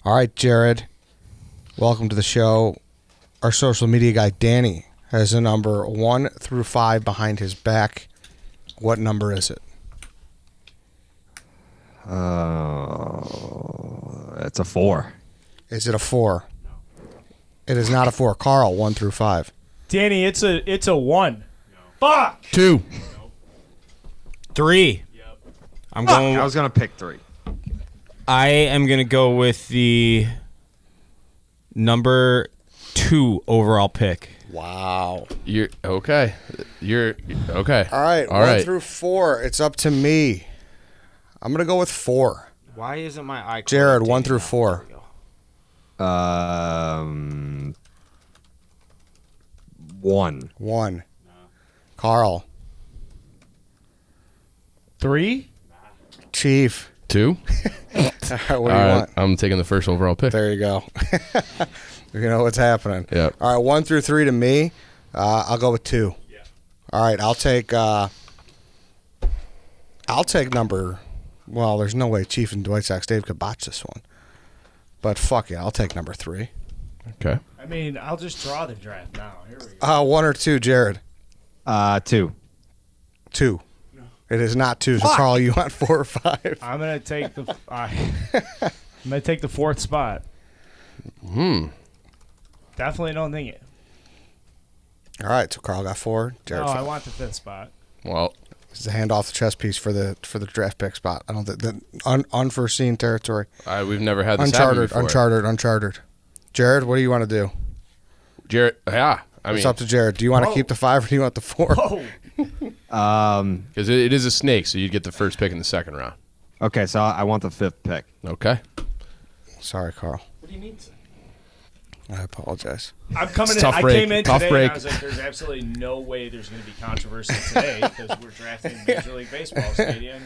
All right, Jared, welcome to the show. Our social media guy, Danny, has a number 1 through 5 behind his back. What number is it? It's a 4. Is it a 4? No. It is not a 4. Carl, 1 through 5. Danny, it's a 1. No. Fuck! 2. Nope. 3. Yep. I'm going. I was going to pick 3. I am going to go with the number 2 overall pick. Wow. You're okay. You're okay. All right, All 1 right. through 4. It's up to me. I'm going to go with 4. Why isn't my eye? Jared, 1 through 4. 1. 1. No. Carl. 3? Chief. 2. All right, what do you All right. want? I'm taking the first overall pick. There you go. You know what's happening. Yep. All right, 1 through 3 to me. I'll go with 2. Yeah. All right, I'll take number. Well, there's no way Chief and Whitesoxdave could botch this one. But fuck it, I'll take number 3. Okay. I mean, I'll just draw the draft now. Here we go. 1 or 2, Jared. 2. 2. No. It is not 2. So Carl, you want 4 or 5? I'm gonna take the. I'm gonna take the 4th spot. Definitely don't think it. All right, so Carl got 4. Jared, No, 5. I want the 5th spot. Well, This is a hand off the chess piece for the draft pick spot. I don't think the unforeseen territory. we've never had this happen before. Uncharted. Jared, what do you want to do? Jared, yeah. I mean, It's up to Jared. Do you want to Whoa. keep the 5 or do you want the 4? Oh, because it is a snake, so you'd get the first pick in the second round. Okay, so I want the 5th pick. Okay. Sorry, Carl. what do you mean? I apologize. I'm coming It's in. tough I break. came in Tough today break. and I was like, "There's absolutely no way there's going to be controversy today because we're drafting Major League Baseball stadiums,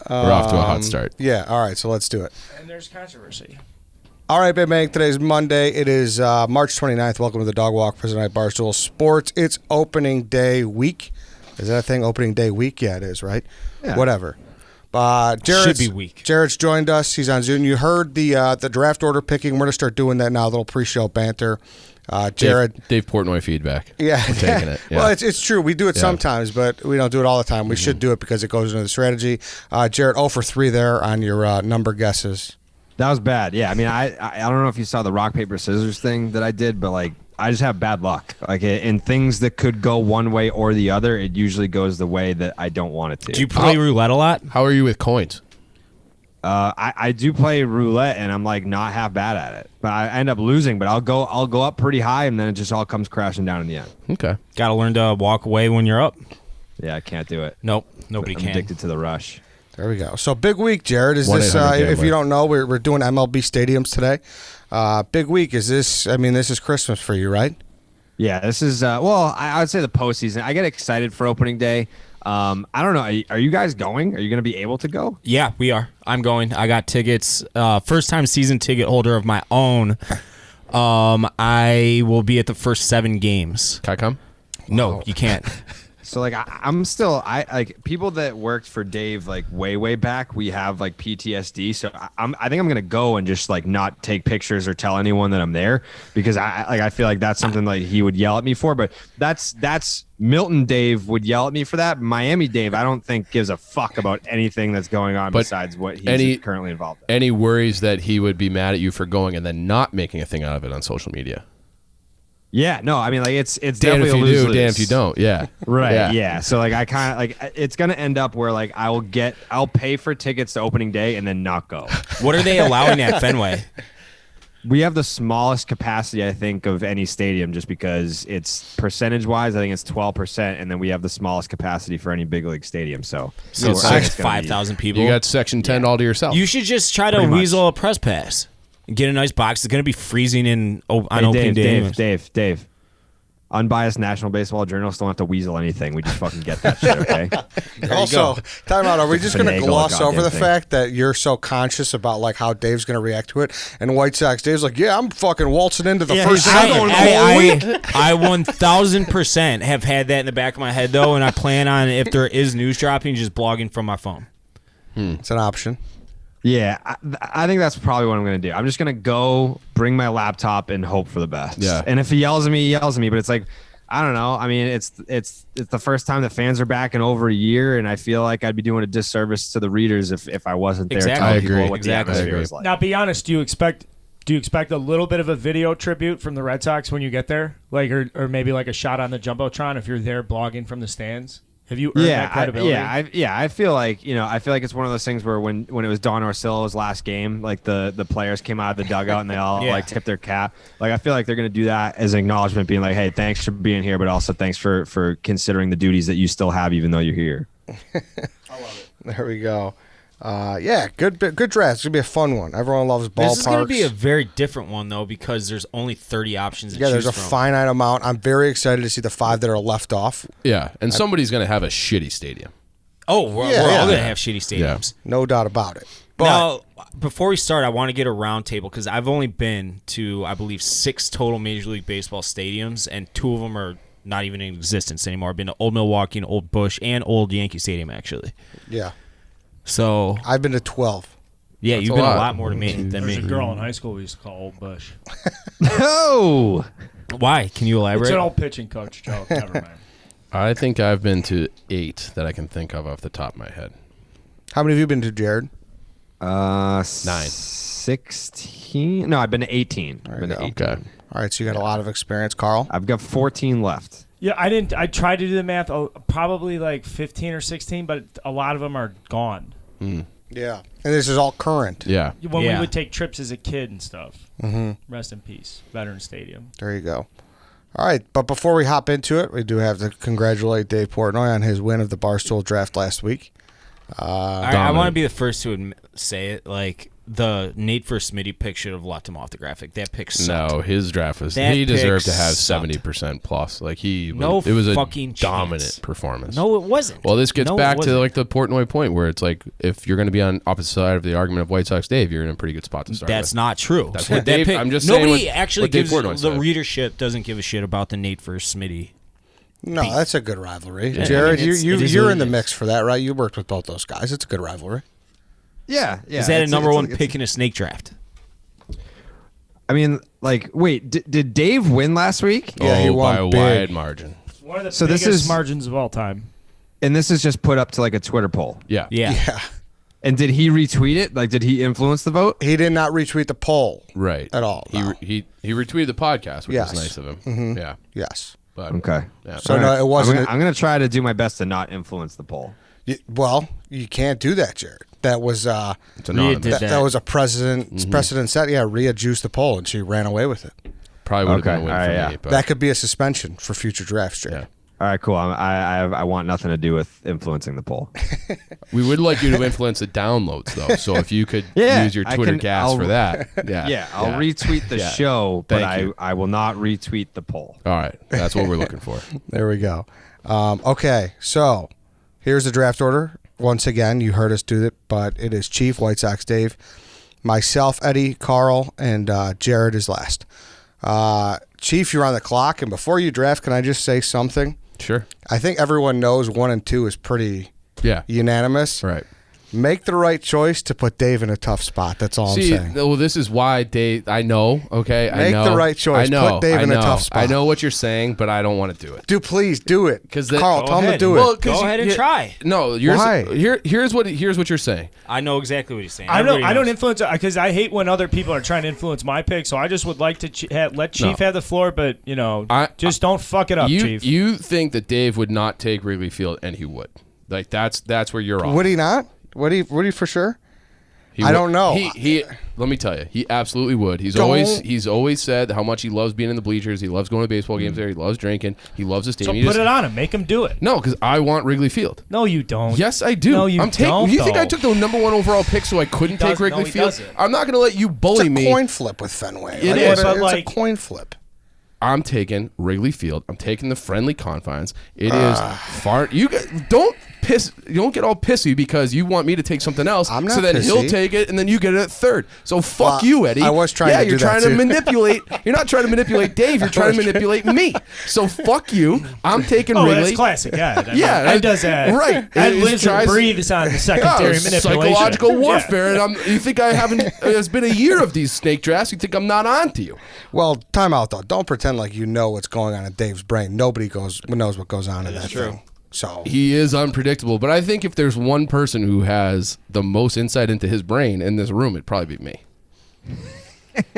We're off to a hot start. Yeah, all right, so let's do it. and there's controversy." All right, Big Bang. Today's Monday. It is March 29th. Welcome to the Dog Walk, President Night Barstool Sports. It's opening day week. Is that a thing, opening day week? Yeah, it is, right? Yeah. Whatever. Jared's, Should be week. Jared's joined us. He's on Zoom. You heard the draft order picking. We're going to start doing that now, a little pre-show banter. Jared. Dave Portnoy feedback. Yeah. We're taking it. Yeah. Well, it's true. We do it sometimes, but we don't do it all the time. We should do it because it goes into the strategy. Jared, 0 for 3 there on your number guesses. That was bad. Yeah, I mean, I don't know if you saw the rock, paper, scissors thing that I did, but, like, I just have bad luck. Like, in things that could go one way or the other, it usually goes the way that I don't want it to. Do you play roulette a lot? How are you with coins? I do play roulette, and I'm like not half bad at it, but I end up losing. But I'll go up pretty high, and then it just all comes crashing down in the end. Okay. Got to learn to walk away when you're up. Yeah, I can't do it. Nope, nobody I'm can. addicted to the rush. There we go. So big week, Jared. Is this? 1-800 If gambler. you don't know, we're doing MLB stadiums today. Big week. Is this? I mean, this is Christmas for you, right? Yeah, this is well, I would say the postseason. I get excited for opening day. I don't know. Are you guys going? Are you going to be able to go? Yeah, we are. I'm going. I got tickets. First time season ticket holder of my own. I will be at the first 7 games. Can I come? No, you can't. So like I'm still like people that worked for Dave like way back. We have like PTSD. So I think I'm gonna go and just like not take pictures or tell anyone that I'm there because I feel like that's something like he would yell at me for. But that's Milton Dave would yell at me for that. Miami Dave I don't think gives a fuck about anything that's going on besides what he's currently involved in. Any worries that he would be mad at you for going and then not making a thing out of it on social media? Yeah, no, I mean like it's Damn definitely if you a do, lose-lose. damn if you don't. Yeah. Right. Yeah. So like I kind of like it's gonna end up where like I'll pay for tickets to opening day and then not go. What are they allowing at Fenway? We have the smallest capacity I think of any stadium just because it's percentage wise I think it's 12% and then we have the smallest capacity for any big league stadium. So It's I like think it's gonna be- 5,000 people. You got section 10 all to yourself. You should just try to Pretty much. weasel a press pass. Get a nice box. It's going to be freezing on opening day. Dave. Unbiased National Baseball Journalists don't have to weasel anything. We just fucking get that shit, okay? Also, time out. Are we just going to Finagle a gloss over the goddamn thing. fact that you're so conscious about like how Dave's going to react to it? And White Sox Dave's like, yeah, I'm fucking waltzing into the first I, inning. I 1,000% have had that in the back of my head though, and I plan on if there is news dropping, just blogging from my phone. It's an option. Yeah, I think that's probably what I'm going to do. I'm just going to go bring my laptop and hope for the best. Yeah. And if he yells at me, he yells at me. But it's like, I don't know. I mean, it's the first time the fans are back in over a year, and I feel like I'd be doing a disservice to the readers if I wasn't there. Exactly. telling I people agree. What Exactly. the atmosphere is like. Now, be honest. Do you expect a little bit of a video tribute from the Red Sox when you get there, like, or maybe like a shot on the jumbotron if you're there blogging from the stands? Have you earned that credibility? I feel like it's one of those things where when it was Don Orsillo's last game, like the players came out of the dugout and they all Yeah. like tipped their cap. Like I feel like they're gonna do that as an acknowledgement, being like, hey, thanks for being here, but also thanks for considering the duties that you still have even though you're here. There we go. Good draft. It's gonna be a fun one. Everyone loves ballparks. This is going to be a very different one, though, because there's only 30 options to choose there's a from. finite amount. I'm very excited to see the 5 that are left off. Yeah, and somebody's going to have a shitty stadium. Oh, we're Yeah, all yeah. going to have shitty stadiums. No doubt about it. But Now, before we start, I want to get a round table because I've only been to, I believe, 6 total Major League Baseball stadiums, and 2 of them are not even in existence anymore. I've been to Old Milwaukee and Old Busch and Old Yankee Stadium, actually. yeah, So, I've been to 12. yeah, That's you've a been lot. a lot more to me than There's me. a girl in high school we used to call Old Bush. Oh, Why? Can you It's elaborate? an old pitching coach joke. Never mind. I think I've been to 8 that I can think of off the top of my head. How many have you been to, Jared? 9. 16. No, I've been to 18. I've been to 18. Okay. All right, so you got a lot of experience, Carl. I've got 14 left. Yeah, I didn't. I tried to do the math. Probably like 15 or 16, but a lot of them are gone. Yeah, and this is all current. Yeah. When we Yeah. would take trips as a kid and stuff. Mm-hmm. Rest in peace, Veteran Stadium. There you go. All right, but before we hop into it, we do have to congratulate Dave Portnoy on his win of the Barstool Draft last week. I want to be the first to say it. Like, the Nate for Smitty pick should have left him off the graphic. That pick sucked. No, his draft was. That He deserved pick to have sucked. 70% plus. Like it No was a fucking dominant chance. performance. No, it wasn't. Well, this gets No, it back to wasn't. like the Portnoy point where it's like if you're going to be on opposite side of the argument of Whitesoxdave, you're in a pretty good spot to start. That's with. not true. That's what That Dave- pick- I'm just saying nobody what- actually what Dave gives Portnoy the said. readership doesn't give a shit about the Nate versus Smitty. No, that's a good rivalry. Yeah, Jared, I mean, it is you're what in the it is. mix for that, right? You worked with both those guys. It's a good rivalry. Yeah. Is that a number one it's- pick in a snake draft? I mean, like, wait, did Dave win last week? Yeah, he won by a big. wide margin. One of the So this biggest is- margins of all time. And this is just put up to like a Twitter poll. Yeah. Yeah. Yeah. And did he retweet it? Like, did he influence the vote? He did not retweet the poll Right. at all. No. He retweeted the podcast, which Yes. is nice of him. Yeah. Yes. But Okay. Yeah. So All no, right. it wasn't. I'm gonna try to do my best to not influence the poll. Well, you can't do that, Jared. That was it's anonymous. did that was a precedent set. Yeah, Rhea juiced the poll and she ran away with it. Probably would have Okay. been a win All for right, yeah. me. But That could be a suspension for future drafts, Jared. yeah. All right, cool. I want nothing to do with influencing the poll. We would like you to influence the downloads, though. So if you could Yeah, use your I Twitter can- gas I'll- for that. Yeah. Yeah, I'll retweet the Yeah. show, but Thank you. I will not retweet the poll. All right. That's what we're looking for. There we go. Okay, so here's the draft order. Once again, you heard us do it, but it is Chief, White Sox Dave, myself, Eddie, Carl, and Jared is last. Chief, you're on the clock, and before you draft, can I just say something? Sure. I think everyone knows 1 and 2 is pretty Yeah. unanimous. Right. Make the right choice to put Dave in a tough spot. That's all See, I'm saying. well, this is why Dave. I know. Okay, I Make know. the right choice. I know. Put Dave I in a know. tough spot. I know what you're saying, but I don't want to do it. Please do it. 'Cause that- Carl, Go tell him to ahead. do Well, it. 'cause Go ahead and try. No, Why? here's what you're saying. I know exactly what he's saying. I Everybody don't knows. influence it because I hate when other people are trying to influence my pick. So I just would like to let Chief No. have the floor, but just don't fuck it up, You Chief. you think that Dave would not take Wrigley Field, and he would. Like that's where you're off. Would he not? Would he for sure? He I would- don't know. He let me tell you, he absolutely would. He's Don't- always said how much he loves being in the bleachers. He loves going to baseball games there. He loves drinking. He loves the So stadium. He put just- it on him. Make him do it. No, because I want Wrigley Field. No, you don't. Yes, I do. No, you I'm taking. don't, You think I though. took the number 1 overall pick so I couldn't take does- Wrigley no, he Field? doesn't. I'm not going to let you It's bully a me. coin flip with Fenway. It Like, is. But it's like- a coin flip. I'm taking Wrigley Field. I'm taking the friendly confines. It is far. You guys, pissy because you want me to take something else. I'm not so then pissy. he'll take it and then you get it at third. So fuck you, Eddie. I was trying to do you're that trying too. to manipulate. You're not trying to manipulate Dave. You're trying to manipulate me. So fuck you. I'm taking Oh, Wrigley. that's classic. Yeah, I mean, Yeah, Ed does that. right. Ed He lives tries- and breathes on the secondary manipulation. Psychological Yeah. warfare, and you think I haven't? It's been a year of these snake drafts. You think I'm not on to you? Well, time out though. Don't pretend like you know what's going on in Dave's brain. Nobody knows what goes on in that thing. So He is unpredictable, but I think if there's one person who has the most insight into his brain in this room, it'd probably be me.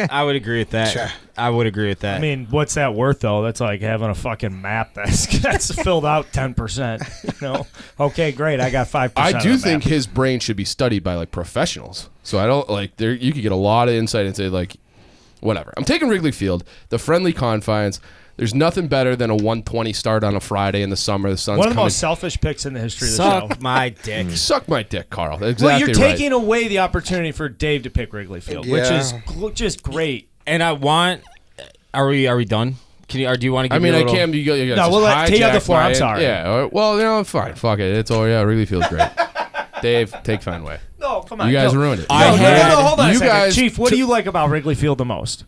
I would agree with that. Sure. I would agree with that. I mean, what's that worth though? That's like having a fucking map that's filled out 10%. You know? Okay, great. I got 5%. I do of the think map. his brain should be studied by like professionals. So I don't like there. You could get a lot of insight into like whatever. I'm taking Wrigley Field, the friendly confines. There's nothing better than a 120 start on a Friday in the summer. The sun's one of the coming. most selfish picks in the history of the show. Suck my dick. Suck my dick, Carl. Exactly Well, you're right. taking away the opportunity for Dave to pick Wrigley Field, which is Yeah. just great. And I want. Are we done? Can you? Or do you want to? I Give mean, me a I little, can't. You No, we'll let take out the hijack floor. I'm my- sorry. Yeah. all right, well, fine. Fuck it. It's all. Yeah, Wrigley Field's great. Dave, take Fenway. No, come on. You guys no. ruined it. I No, had- hold on a you second. guys Chief, what do you like about Wrigley Field the most?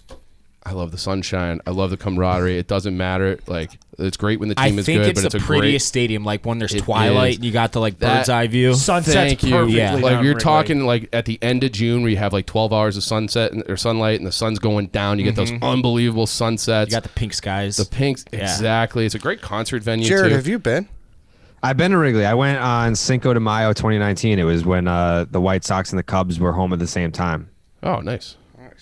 I love the sunshine. I love the camaraderie. It doesn't matter. Like it's great when the I team is think good, it's but it's the a great. prettiest stadium. Like when there's It twilight is. and you got the like That- bird's eye view. Sunset's Thank you. perfectly Yeah. down Like you're Wrigley. talking like at the end of June where you have like 12 hours of sunset or sunlight and the sun's going down. You get those unbelievable sunsets. You got the pink skies. the pinks. Yeah. Exactly. It's a great concert venue Jared, too. have you been? I've been to Wrigley. I went on Cinco de Mayo 2019. It was when the White Sox and the Cubs were home at the same time. Oh, nice.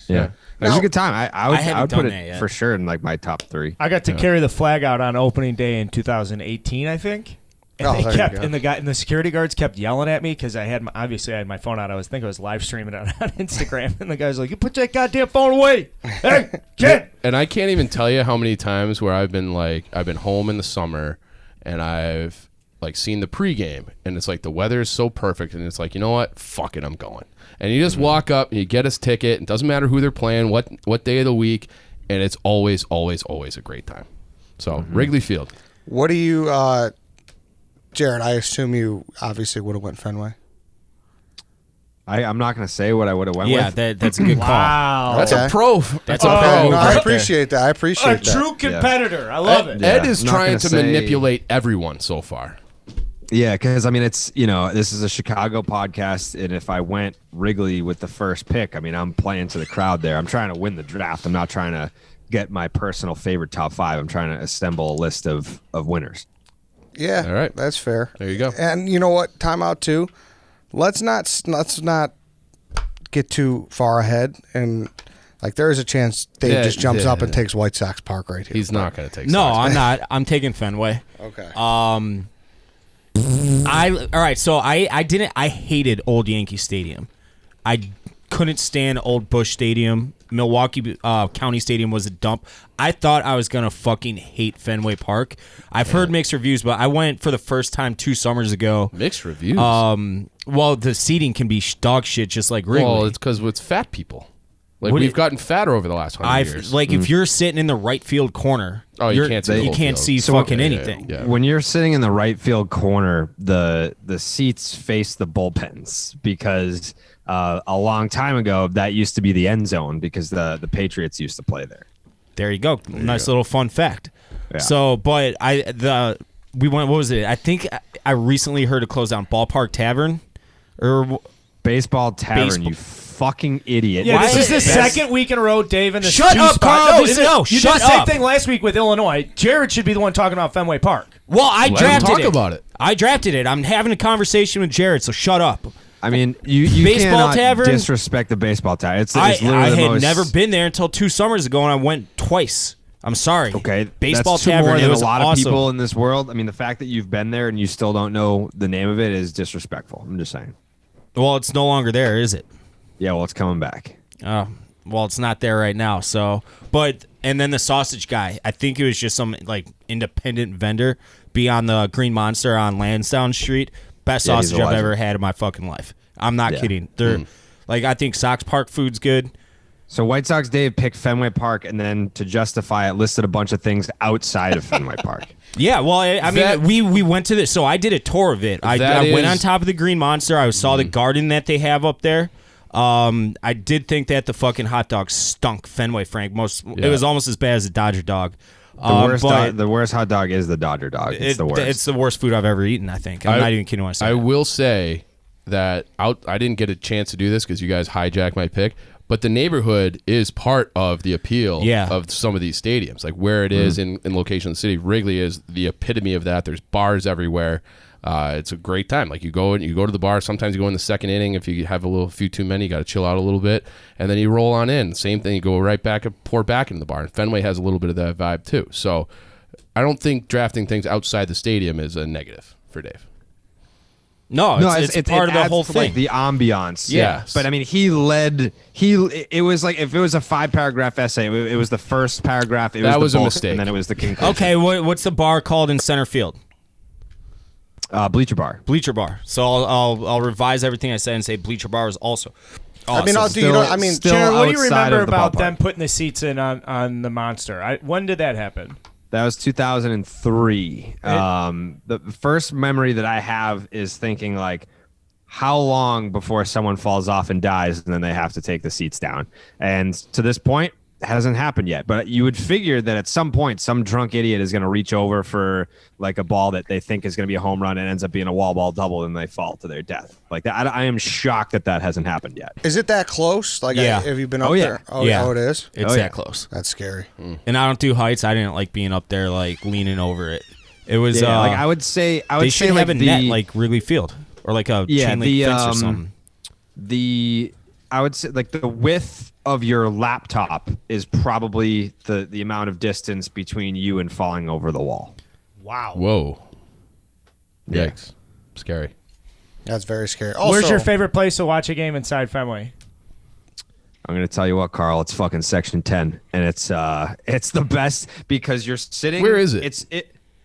Yeah. It was Now- a good time. I would haven't put done it that yet. for sure in like my top 3. I got to carry the flag out on opening day in 2018, I think. And Oh, they there you kept go. and the security guards kept yelling at me because I had obviously I had my phone out. I was live streaming it on Instagram, and the guy's like, "You put that goddamn phone away, hey kid." And I can't even tell you how many times where I've been home in the summer and I've like seen the pregame and it's like the weather is so perfect and it's like, you know what? Fuck it, I'm going. And you just walk up and you get his ticket. It doesn't matter who they're playing, what day of the week, and it's always, always, always a great time. So Wrigley Field. What do you, Jared? I assume you obviously would have went Fenway. I'm not going to say what I would have went yeah, with. that's a good call. Wow, That's Okay. a pro. That's a a pro. pro. No, I right appreciate that. I a appreciate that. true competitor. I love it. Ed Yeah, is I'm not trying gonna to say- manipulate everyone so far. Yeah, because I mean, it's this is a Chicago podcast, and if I went Wrigley with the first pick, I mean, I'm playing to the crowd there. I'm trying to win the draft. I'm not trying to get my personal favorite top 5. I'm trying to assemble a list of winners. Yeah, All right. that's fair. There you go. And you know what? Timeout too. Let's not get too far ahead, and like there is a chance Dave Yeah, just jumps yeah. up and takes White Sox Park right here. He's not going to take No, sides. I'm not. I'm taking Fenway. Okay. All right. So I hated Old Yankee Stadium. I couldn't stand Old Busch Stadium. Milwaukee County Stadium was a dump. I thought I was gonna fucking hate Fenway Park. I've heard mixed reviews, but I went for the first time 2 summers ago. Mixed reviews. Well, the seating can be dog shit, just like Wrigley. Well, it's because it's fat people. Like What we've it- gotten fatter over the last 100 years. like if you're sitting in the right field corner, Oh, you you're- can't see the you whole can't field. see So, fucking yeah, anything. yeah. When you're sitting in the right field corner, the seats face the bullpens because a long time ago that used to be the end zone because the Patriots used to play there. There you go. Nice little fun fact. Yeah. So, but we went. What was it? I think I recently heard a close down Ballpark Tavern, or Baseball Tavern, Baseball- you fucking idiot. Yeah, Why this is the is it best? second week in a row, Dave, in the Shut up, Carl. No, This is- you no, did shut the same up. thing last week with Illinois. Jared should be the one talking about Fenway Park. well, I Let him drafted talk it. about it. I drafted it. I'm having a conversation with Jared, so shut up. I mean, you Baseball cannot Tavern? disrespect the Baseball Tavern. It's I literally the had most, never been there until 2 summers ago, and I went twice. I'm sorry. Okay, Baseball that's two Tavern. more It than a was lot of awesome. people in this world. I mean, the fact that you've been there and you still don't know the name of it is disrespectful. I'm just saying. Well, it's no longer there, is it? Yeah, well, it's coming back. Oh, well, it's not there right now. So, and then the sausage guy, I think it was just some like independent vendor, be on the Green Monster on Lansdowne Street. Best Yeah, he's sausage a I've legend. ever had in my fucking life. I'm not Yeah. kidding. They're like, I think Sox Park food's good. So White Sox Dave picked Fenway Park, and then to justify it, listed a bunch of things outside of Fenway Park. Yeah, well, I mean, we went to this. So I did a tour of it. I went on top of the Green Monster. I saw the garden that they have up there. I did think that the fucking hot dog stunk. Fenway Frank. It was almost as bad as the Dodger dog. The worst hot dog is the Dodger dog. It's the worst. It's the worst food I've ever eaten, I think. I'm not even kidding when I say I that. will say that I didn't get a chance to do this because you guys hijacked my pick. But the neighborhood is part of the appeal of some of these stadiums, like where it is in location of the city. Wrigley is the epitome of that. There's bars everywhere. It's a great time. Like you go to the bar. Sometimes you go in the second inning. If you have a few too many, you got to chill out a little bit, and then you roll on in. Same thing. You go right back and pour back into the bar. And Fenway has a little bit of that vibe too. So I don't think drafting things outside the stadium is a negative for Dave. No, it's part of the whole thing. Like the ambiance. Yes. But I mean, it was like, if it was a 5-paragraph essay, it was the first paragraph. That was the a bulk, mistake. And then it was the conclusion. Okay, what's the bar called in center field? Bleacher Bar. Bleacher Bar. So I'll revise everything I said and say Bleacher Bar is also. I mean, Still Sharon, what do you outside remember of the about ballpark. them putting the seats in on the Monster? When did that happen? That was 2003. The first memory that I have is thinking like, how long before someone falls off and dies and then they have to take the seats down? And to this point, it hasn't happened yet. But you would figure that at some point, some drunk idiot is going to reach over for like a ball that they think is going to be a home run and ends up being a wall ball double and they fall to their death. Like that, I am shocked that hasn't happened yet. Is it that close? Like, Yeah. have you been up Oh, yeah. there? Oh, Yeah. Oh, it is? It's that close. That's scary. And I don't do heights. I didn't like being up there, like leaning over it. It was. Like I would say, they should say have like a net like Wrigley Field or like a chain link fence or something. I would say like the width of your laptop is probably the amount of distance between you and falling over the wall. Wow. Whoa. Yeah. Yikes. Scary. That's very scary. Also, Where's your favorite place to watch a game inside Fenway? I'm gonna tell you what, Carl. It's fucking Section 10, and it's the best because you're sitting. Where is it?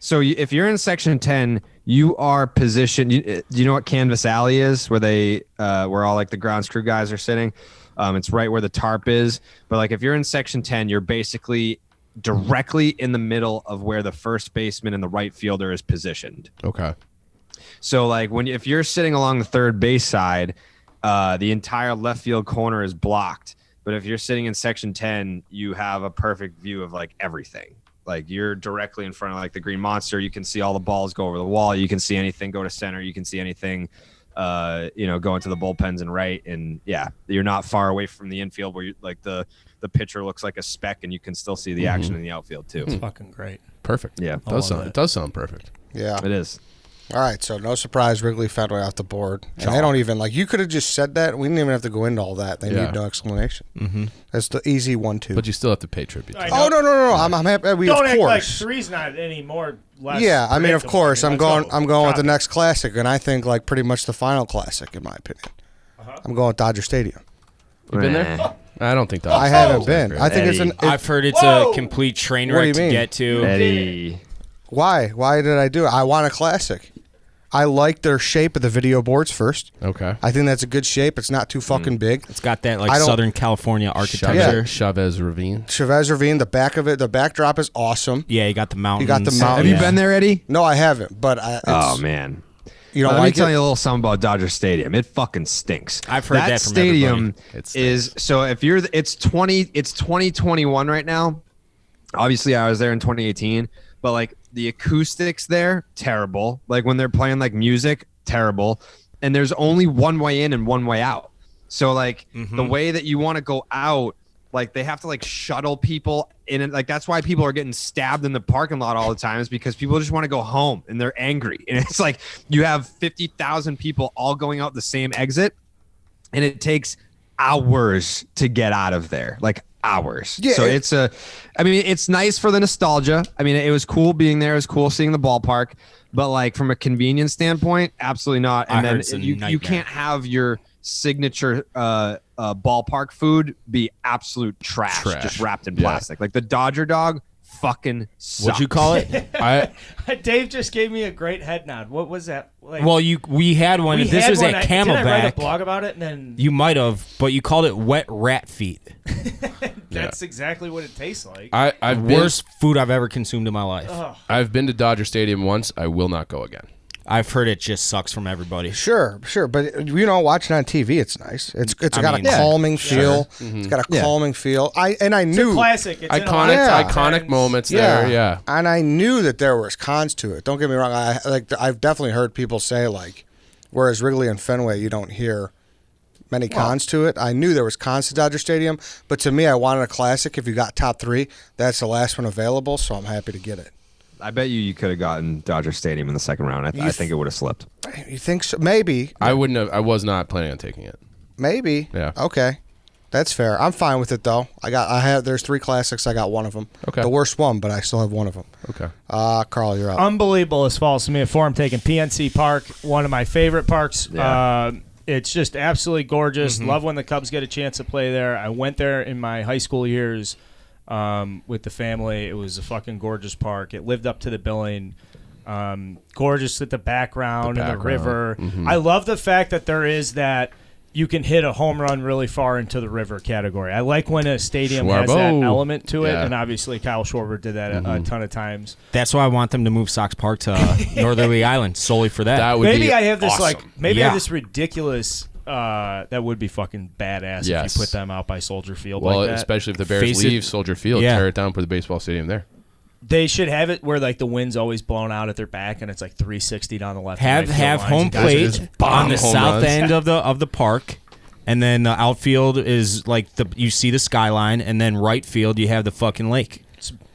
If you're in Section 10, you are positioned. Do you know what Canvas Alley is? Where all like the grounds crew guys are sitting. It's right where the tarp is. But like if you're in Section 10, you're basically directly in the middle of where the first baseman and the right fielder is positioned. Okay. So like if you're sitting along the third base side, the entire left field corner is blocked. But if you're sitting in Section 10, you have a perfect view of like everything. Like you're directly in front of like the Green Monster. You can see all the balls go over the wall. You can see anything go to center. You can see anything, go into the bullpens and right. And yeah, you're not far away from the infield where you like the pitcher looks like a speck and you can still see the action in the outfield too. It's fucking great. Perfect. Yeah. It does sound perfect. Yeah. It is. All right, so no surprise, Wrigley Fenway off the board. And they don't even, like, you could have just said that. We didn't even have to go into all that. They need no explanation. Mm-hmm. That's the easy 1-2. But you still have to pay tribute. Oh, no. I'm happy. Don't of act like course. 3's not any more less. Yeah, I mean, of predictable. course. I'm Let's going go. with the Copy. next classic, and I think, like, pretty much the final classic, in my opinion. I'm going with Dodger Stadium. You been there? I don't think that. I haven't been. I think it's an. I've heard it's a complete train What do wreck you to mean? get to. Eddie. Why? Why did I do it? I want a classic. I like their shape of the video boards first. Okay. I think that's a good shape. It's not too fucking big. It's got that like I don't- Southern California architecture. Chavez Ravine. Chavez Ravine, the back of it, the backdrop is awesome. Yeah, you got the mountains. got the mountains. Have you been there, Eddie? No, I haven't, but Oh man. you don't Let me like tell it? you a little something about Dodger Stadium. It fucking stinks. I've heard that from stadium everybody. It is so if you're it's 2021 right now. Obviously, I was there in 2018, but like the acoustics there, terrible. Like when they're playing like music, terrible. And there's only one way in and one way out. So like the way that you want to go out, like they have to like shuttle people in, and like that's why people are getting stabbed in the parking lot all the time, is because people just want to go home and they're angry. And it's like you have 50,000 people all going out the same exit, and it takes hours to get out of there. Like hours. Yeah, So it's nice for the nostalgia. I mean, it was cool being there. It was cool seeing the ballpark, but like from a convenience standpoint, absolutely not. And I heard then it's a you nightmare. can't have your signature ballpark food be absolute trash. Just wrapped in Yeah. plastic. Like the Dodger dog, fucking sucks. What'd you call it? Dave just gave me a great head nod. What was that? Like, Well, we had one. If this was at Did I write a Camelback, blog about it? And then you might have, but you called it wet rat feet. that's exactly what it tastes like. I've Worst food I've ever consumed in my life. I've been to Dodger Stadium once. I will not go again. I've heard it just sucks from everybody. Sure, but watching on TV, it's nice. It's got a calming feel. It's got a calming feel. I It's knew a classic. It's in a lot of Iconic times. moments there. Yeah. and I knew that there was cons to it. Don't get me wrong. I've definitely heard people say like, whereas Wrigley and Fenway, you don't hear many cons to it. I knew there was cons to Dodger Stadium, but to me, I wanted a classic. If you got top 3, that's the last one available, so I'm happy to get it. I bet you could have gotten Dodger Stadium in the second round. I think it would have slipped. You think so? Maybe. I wouldn't have. I was not planning on taking it. Maybe. Yeah. Okay. That's fair. I'm fine with it though. There's 3 classics. I got one of them. Okay. The worst one, but I still have one of them. Okay. Carl, you're up. Unbelievable as falls to me. Before I'm taking PNC Park, one of my favorite parks. Yeah. It's just absolutely gorgeous. Love when the Cubs get a chance to play there. I went there in my high school years with the family. It was a fucking gorgeous park. It lived up to the billing. Gorgeous with the background and the river. I love the fact that there is that you can hit a home run really far into the river category. I like when a stadium has that element to it, and obviously Kyle Schwarber did that a ton of times. That's why I want them to move Sox Park to Northerly Island solely for that. That would Maybe be I have this awesome. I have this ridiculous. That would be fucking badass if you put them out by Soldier Field like that. Especially if the Bears Face it- leave Soldier Field, tear it down, put the baseball stadium there. They should have it where like the wind's always blown out at their back and it's like 360 down the left. have and right field lines, home and guys are just plate bomb on the home south runs. end of the park, and then the outfield is like you see the skyline, and then right field you have the fucking lake.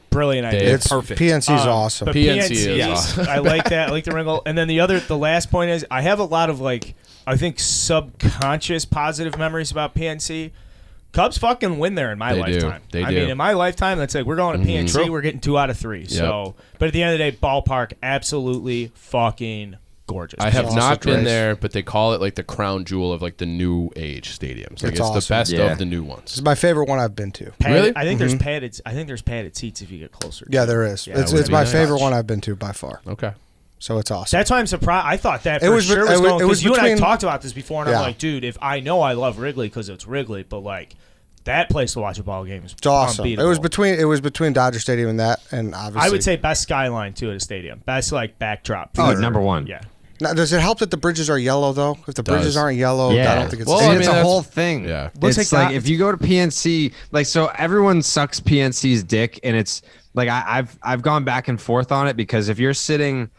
brilliant idea. It's perfect. PNC's awesome. But PNC PNC is awesome. I like that. I like the wrinkle. And then the last point is I have a lot of like I think subconscious positive memories about PNC. Cubs fucking win there in my lifetime. They I do. mean, in my lifetime, that's like we're going to PNC. True. We're getting 2 out of 3. So, but at the end of the day, ballpark absolutely fucking gorgeous. I have It's not also been nice. there, but they call it like the crown jewel of like the new age stadiums. Like It's it's awesome. the best Yeah. of the new ones. It's my favorite one I've been to. Really? I think there's padded. I think there's padded seats if you get closer. Yeah, there is. Yeah, it's it would it's be my nice. favorite one I've been to by far. Okay. So it's awesome. That's why I'm surprised. I thought that It for was- sure it was was- going it was because you and I between- talked about this before, and Yeah. I'm like, dude, if I know I love Wrigley because it's Wrigley, but like that place to watch a ball game is It's awesome. It unbeatable. was between Dodger Stadium and that, and obviously I would say best skyline too at a stadium, best like backdrop. Oh, for- number one. Yeah. Now, does it help that the bridges are yellow though? If the bridges aren't yellow, I don't think it's. Well, And I it's mean, a that's- whole thing. yeah. It's take like that. if you go to PNC, like so everyone sucks PNC's dick, and it's like I've gone back and forth on it because if you're sitting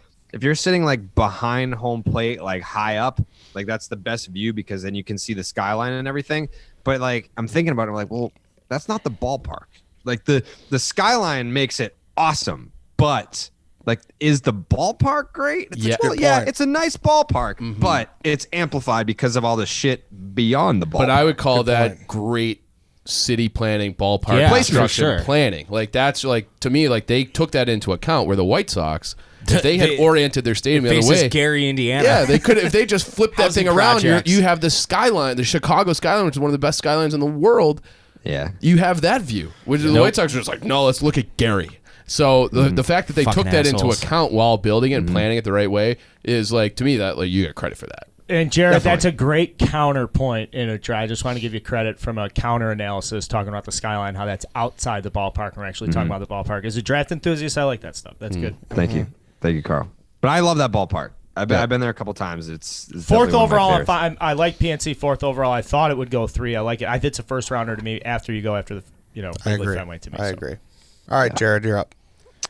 like behind home plate, like high up, like that's the best view because then you can see the skyline and everything. But like I'm thinking about it, I'm like, well, that's not the ballpark. Like the skyline makes it awesome, but like, is the ballpark great? It's Yeah. like, well, Good yeah, point. it's a nice ballpark, but it's amplified because of all the shit beyond the ballpark. But I would call Good that point. great city planning, ballpark Yeah, for construction sure. planning. Like that's like to me, like they took that into account. Where the White Sox, if they had They- oriented their stadium the other Faces way, Gary, Indiana. yeah, they could. If they just flipped that Housing thing around, projects. you have the skyline, the Chicago skyline, which is one of the best skylines in the world. yeah. You have that view, which the White Sox are just like, no, let's look at Gary. So the fact that they Fucking took that into assholes. account while building it and planning it the right way is like to me that like you get credit for that. And Jared, Definitely. that's a great counterpoint in a try. I just want to give you credit from a counter analysis talking about the skyline, how that's outside the ballpark, and we're actually talking about the ballpark. As a draft enthusiast, I like that stuff. That's good. Thank you, Carl. But I love that ballpark. I've been there a couple times. It's Fourth definitely one of my overall, I'm favorites. fine. I like PNC. Fourth overall, I thought it would go 3. I like it. It's a first rounder to me after you go after the I Wrigley agree. Fenway to me. I so. agree. All right, Jared, you're up.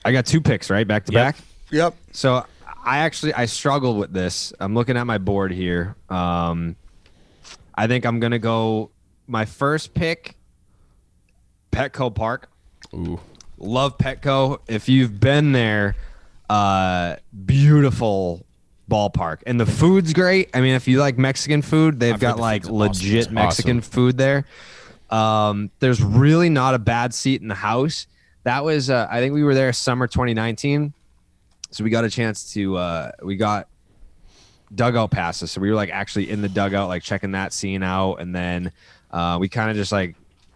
I got 2 picks right back to back. Yep. So I struggled with this. I'm looking at my board here. I think I'm gonna go my first pick, Petco Park. Ooh, Love Petco. If you've been there, beautiful ballpark, and the food's great. I mean, if you like Mexican food, they've I've got heard the like food's awesome. legit It's Mexican awesome. food there. There's really not a bad seat in the house. That was I think we were there summer 2019, so we got a chance to we got dugout passes, so we were like actually in the dugout, like checking that scene out, and then we kind of just like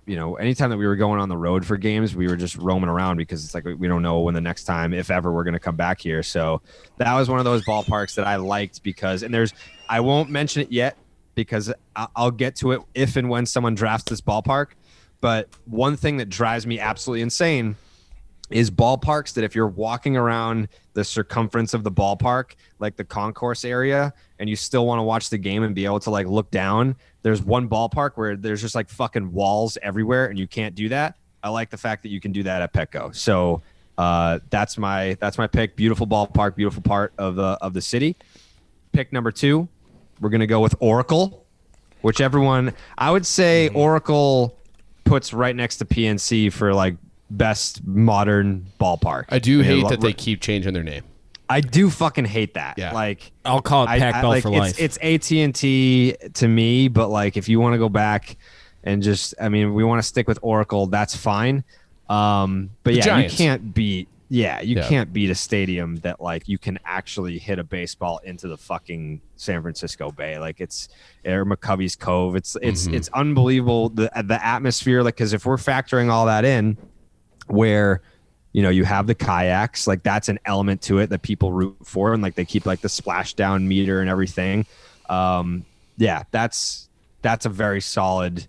anytime that we were going on the road for games, we were just roaming around because it's like we don't know when the next time, if ever, we're going to come back here. So that was one of those ballparks that I liked because, and I won't mention it yet because I'll get to it if and when someone drafts this ballpark. But one thing that drives me absolutely insane is ballparks that if you're walking around the circumference of the ballpark, like the concourse area, and you still want to watch the game and be able to like look down, there's one ballpark where there's just like fucking walls everywhere and you can't do that. I like the fact that you can do that at Petco. So that's my pick. Beautiful ballpark, beautiful part of the city. Pick number 2, we're going to go with Oracle, which I would say Oracle puts right next to PNC for like best modern ballpark. I do hate that they keep changing their name. I do fucking hate that. Yeah. Like I'll call it Pac-Bell for life. It's AT&T to me, but like if you want to go back and we want to stick with Oracle, that's fine. But yeah, Giants. you can't beat can't beat a stadium that like you can actually hit a baseball into the fucking San Francisco Bay. Like it's McCovey's Cove. It's unbelievable the atmosphere. Like because if we're factoring all that in, where you have the kayaks, like that's an element to it that people root for, and like they keep like the splashdown meter and everything. That's a very solid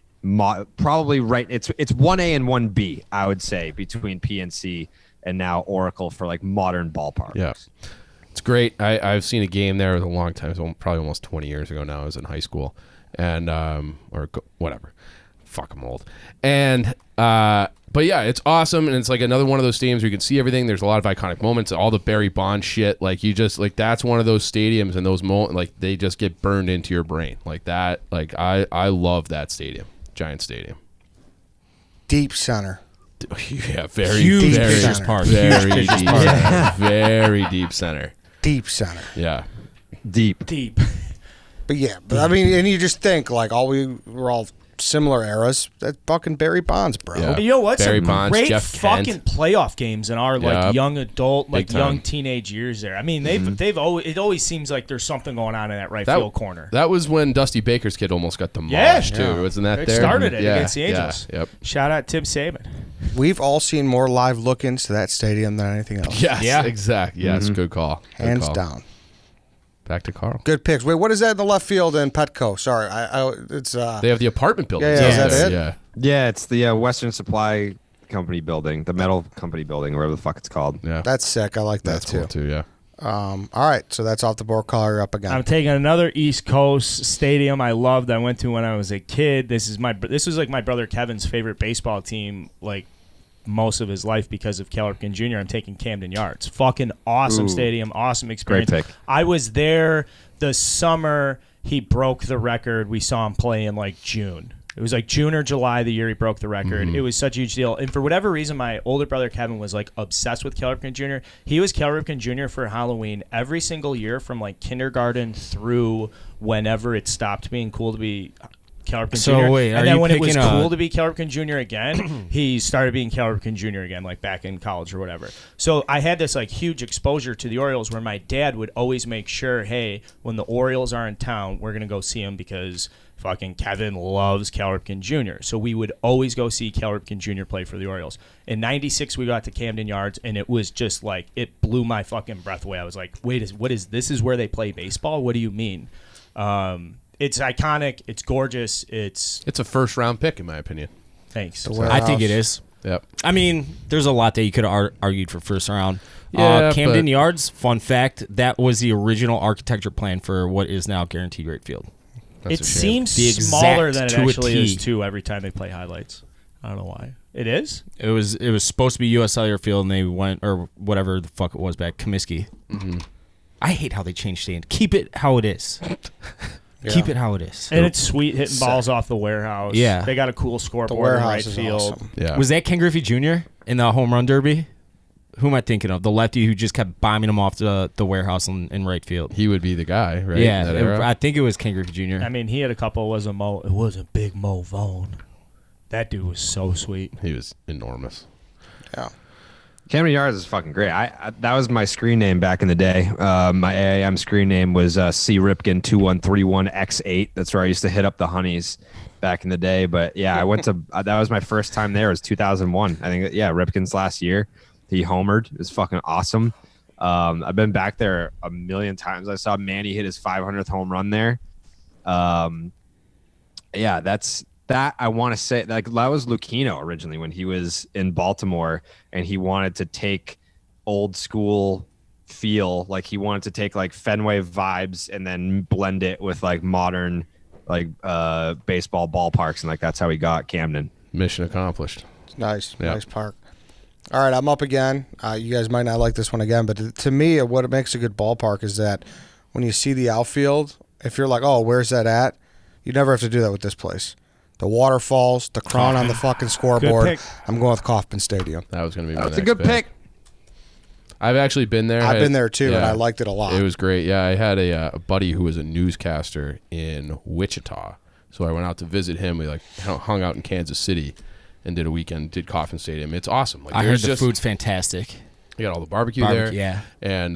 probably right. It's 1A and 1B, I would say, between PNC and now Oracle for like modern ballparks. Yeah, it's great. I've seen a game there. It was a long time. It was probably almost 20 years ago now. I was in high school, and or whatever. Fuck, I'm old. And but yeah, it's awesome, and it's like another one of those stadiums where you can see everything. There's a lot of iconic moments, all the Barry Bonds shit. Like you just like that's one of those stadiums, and those moments like they just get burned into your brain like that. Like I love that stadium, Giant Stadium. Deep center. Yeah, very Huge very pitcher's park. very deep, very deep center. Deep center. Yeah, Deep. But yeah, I mean, and you just think like we're all similar eras. That fucking Barry Bonds, bro. Yeah. You know what? Barry Some Bonds, great Jeff fucking Kent. playoff games in our like Yep. young adult, like Big time. young teenage years there. I mean, they've always it always seems like there's something going on in that right field corner. That was when Dusty Baker's kid almost got demolished too. Yeah. Wasn't that It there? started it Yeah, against the Angels. Yeah, yep. Shout out Tim Saban. We've all seen more live look-ins to that stadium than anything else. Yes, Yeah. exactly. Yes, good call. Good Hands call. down. Back to Carl. Good picks. Wait, what is that in the left field in Petco? Sorry, it's They have the apartment building. Yeah, is that it? Yeah. Yeah, it's the Western Supply Company building, the metal company building, whatever the fuck it's called. Yeah. That's sick. I like that That's too. cool too, yeah. All right, so that's off the board. Call her up again. I'm taking another East Coast stadium I loved. I went to when I was a kid. This was like my brother Kevin's favorite baseball team, like most of his life because of Cal Ripken Jr. I'm taking Camden Yards. Fucking awesome stadium, awesome experience. Great pick. I was there the summer he broke the record. We saw him play in like June. It was like June or July the year he broke the record. It was such a huge deal. And for whatever reason, my older brother Kevin was like obsessed with Cal Ripken Jr. He was Cal Ripken Jr. for Halloween every single year from like kindergarten through whenever it stopped being cool to be Cal Ripken So, Jr. wait, are and then you when it was picking cool to be Cal Ripken Jr. again, he started being Cal Ripken Jr. again, like back in college or whatever. So I had this like huge exposure to the Orioles where my dad would always make sure, hey, when the Orioles are in town, we're going to go see them because fucking Kevin loves Cal Ripken Jr. So we would always go see Cal Ripken Jr. play for the Orioles. In 96, we got to Camden Yards, and it was just like, it blew my fucking breath away. I was like, wait, this is where they play baseball? What do you mean? It's iconic. It's gorgeous. It's a first round pick in my opinion. thanks. I think it is. Yep. I mean, there's a lot that you could have argued for first round. Yeah, Camden but- Yards, fun fact, that was the original architecture plan for what is now Guaranteed Rate Field. It That's a shame. seems The smaller than exact it to a actually is T. too every time they play highlights. I don't know why. It is? It was supposed to be U.S. Cellular Field, and they went, or whatever the fuck it was back, Comiskey. I hate how they changed stand. Keep it how it is. Keep it how it is. And it's sweet hitting balls off the warehouse. Yeah. They got a cool The scoreboard in warehouse right is field. awesome. Yeah. Was that Ken Griffey Jr. in the home run derby? Who am I thinking of? The lefty who just kept bombing him off the warehouse in right field. He would be the guy, right? Yeah, in that era? I think it was Ken Griffey Jr. I mean, he had a couple. It wasn't Big Mo Vaughn. That dude was so sweet. He was enormous. Yeah. Camden Yards is fucking great. I that was my screen name back in the day. My AIM screen name was C Ripken 2131X8. That's where I used to hit up the honeys back in the day. But yeah, I went to that was my first time there. It was 2001. I think Ripken's last year. He homered. It was fucking awesome. I've been back there a million times. I saw Manny hit his 500th home run there. Yeah, that's that. I want to say like that was Lucchino originally when he was in Baltimore and he wanted to take old school feel, like he wanted to take like Fenway vibes and then blend it with like modern like baseball ballparks, and like that's how he got Camden. Mission accomplished. Nice, Yeah. nice park. All right, I'm up again. You guys might not like this one again, but to me, what makes a good ballpark is that when you see the outfield, if you're like, oh, where's that at? You never have to do that with this place. The waterfalls, the crown on the fucking scoreboard. pick. I'm going with Kauffman Stadium. That was going to be my That's next a good pick. I've actually been there. I've been there too, and Yeah. I liked it a lot. It was great. Yeah, I had a buddy who was a newscaster in Wichita, so I went out to visit him. We like hung out in Kansas City and did a weekend. Did Kauffman Stadium. It's awesome. Like I heard there's the just, food's fantastic. You got all the barbecue, Barbecue, there, yeah.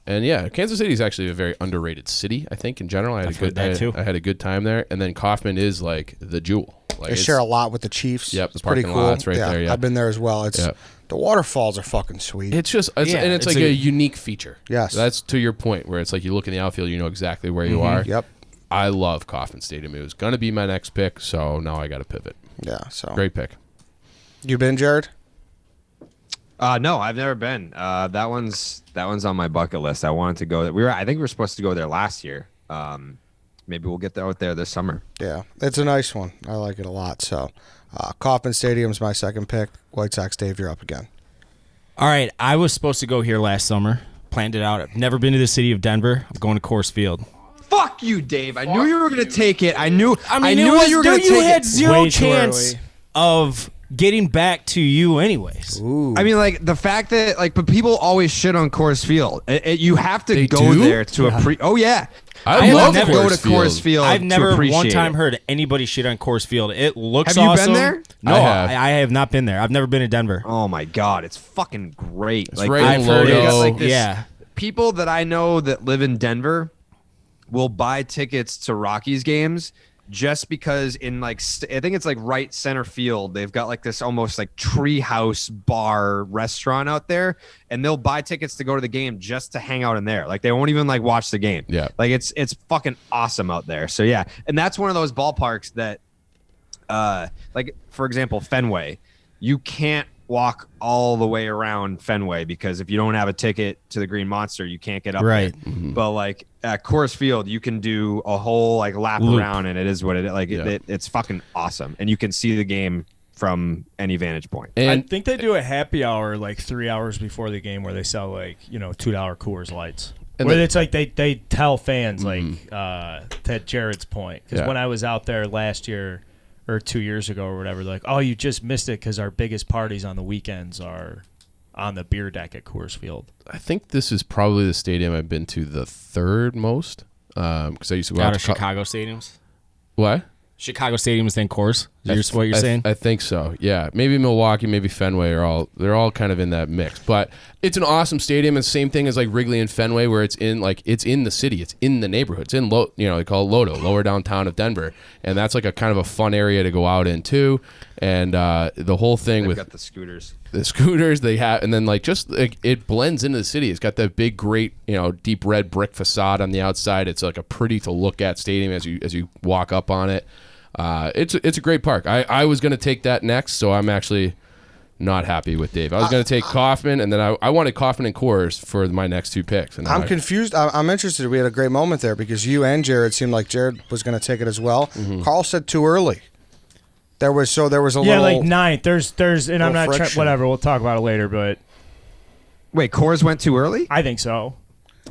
and yeah, Kansas City is actually a very underrated city. I think in general, I've heard that too. I had a good time there, and then Kauffman is like the jewel. Like They share a lot with the Chiefs. Yep, it's the pretty parking cool. lot's right there, yeah. I've been there as well. It's the waterfalls are fucking sweet. It's just, Yeah, and it's like a unique feature. Yes. That's to your point where it's like you look in the outfield, you know exactly where you are. Yep. I love Kauffman Stadium. It was going to be my next pick, so now I got to pivot. Yeah. So Great pick. You been, Jared? No, I've never been. That one's on my bucket list. I wanted to go. I think we were supposed to go there last year. Maybe we'll get out there this summer. Yeah, it's a nice one. I like it a lot. So, Kauffman Stadium's my second pick. Whitesoxdave, you're up again. All right, I was supposed to go here last summer. Planned it out. I've never been to the city of Denver. I'm going to Coors Field. Fuck you, Dave. I knew you were gonna take it. I knew you were gonna take You had it. zero Way too chance early. of getting back to you anyways. Ooh. I mean, like the fact that but people always shit on Coors Field. You have to They go do? there to appreciate. Oh yeah, I you love have to go to Coors Field. Coors Field. I've to never appreciate one time it. heard anybody shit on Coors Field. It looks Have you awesome. been there? No, I have. I have not been there. I've never been to Denver. Oh my god, it's fucking great. It's like right I've in heard they got, Lodo. like, this- Yeah. people that I know that live in Denver will buy tickets to Rockies games just because in like I think it's like right center field they've got like this almost like treehouse bar restaurant out there, and they'll buy tickets to go to the game just to hang out in there. Like they won't even like watch the game. Yeah. Like it's fucking awesome out there. So yeah, and that's one of those ballparks that like for example Fenway, you can't walk all the way around Fenway because if you don't have a ticket to the Green Monster, you can't get up Right. there. But like at Coors Field, you can do a whole like lap Loop. around, and it is what it is. Like it's fucking awesome, and you can see the game from any vantage point. I And think they do a happy hour like 3 hours before the game where they sell like $2 Coors Lights. And Where the- it's like they tell fans like to Jared's point, because Yeah. when I was out there last year or 2 years ago or whatever, like, oh, you just missed it because our biggest parties on the weekends are on the beer deck at Coors Field. I think this is probably the stadium I've been to the third most because I used to go Out out of to Chicago stadiums. What? Chicago stadiums then Coors. Is what you're saying? I think so. Yeah, maybe Milwaukee, maybe Fenway they're all kind of in that mix. But it's an awesome stadium. It's the same thing as like Wrigley and Fenway, where it's in the city, it's in the neighborhood, it's in they call it Lodo, lower downtown of Denver, and that's like a kind of a fun area to go out in too. And the whole thing They've with got the scooters. the scooters they have, and then like just like it blends into the city. It's got that big, great, deep red brick facade on the outside. It's like a pretty to look at stadium as you walk up on it. It's a great park. I was going to take that next, so I'm actually not happy with Dave. I was going to take Kauffman, and then I wanted Kauffman and Coors for my next two picks. And I'm confused. I'm interested. We had a great moment there because you and Jared seemed like Jared was going to take it as well. Carl said too early. There was a little like ninth. There's and I'm little not friction. whatever. We'll talk about it later, but Wait, Coors went too early? I think so.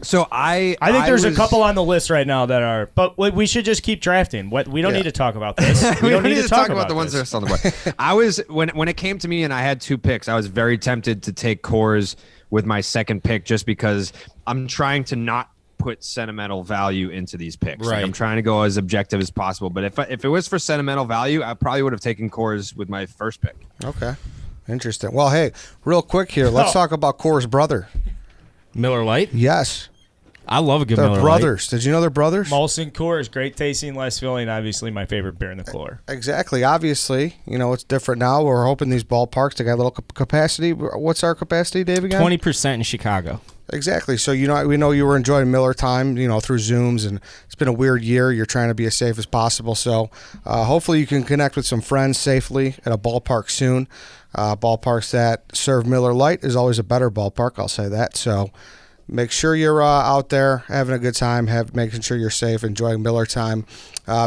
So I I think there's was- a couple on the list right now that are, but we should just keep drafting. We don't Yeah. need to talk about this. we don't need to talk about about the ones that this. are still on the board. I was when it came to me and I had two picks, I was very tempted to take Coors with my second pick just because I'm trying to not put sentimental value into these picks. Like, Right. I'm trying to go as objective as possible. But if it was for sentimental value, I probably would have taken Coors with my first pick. Okay. Interesting. Well, hey, real quick here, let's talk about Core's brother. Miller Lite. Yes. I love a good They're Miller brothers. Did you know they're brothers? Molson Coors, great tasting, less filling. Obviously, my favorite beer in the cooler. Exactly. Obviously, it's different now. We're hoping these ballparks, they got a little capacity. What's our capacity, Dave, again? 20% in Chicago. Exactly. So, we know you were enjoying Miller time, through Zooms, and it's been a weird year. You're trying to be as safe as possible. So, hopefully you can connect with some friends safely at a ballpark soon. Ballparks that serve Miller Lite is always a better ballpark, I'll say that. So, make sure you're out there having a good time, making sure you're safe, enjoying Miller time.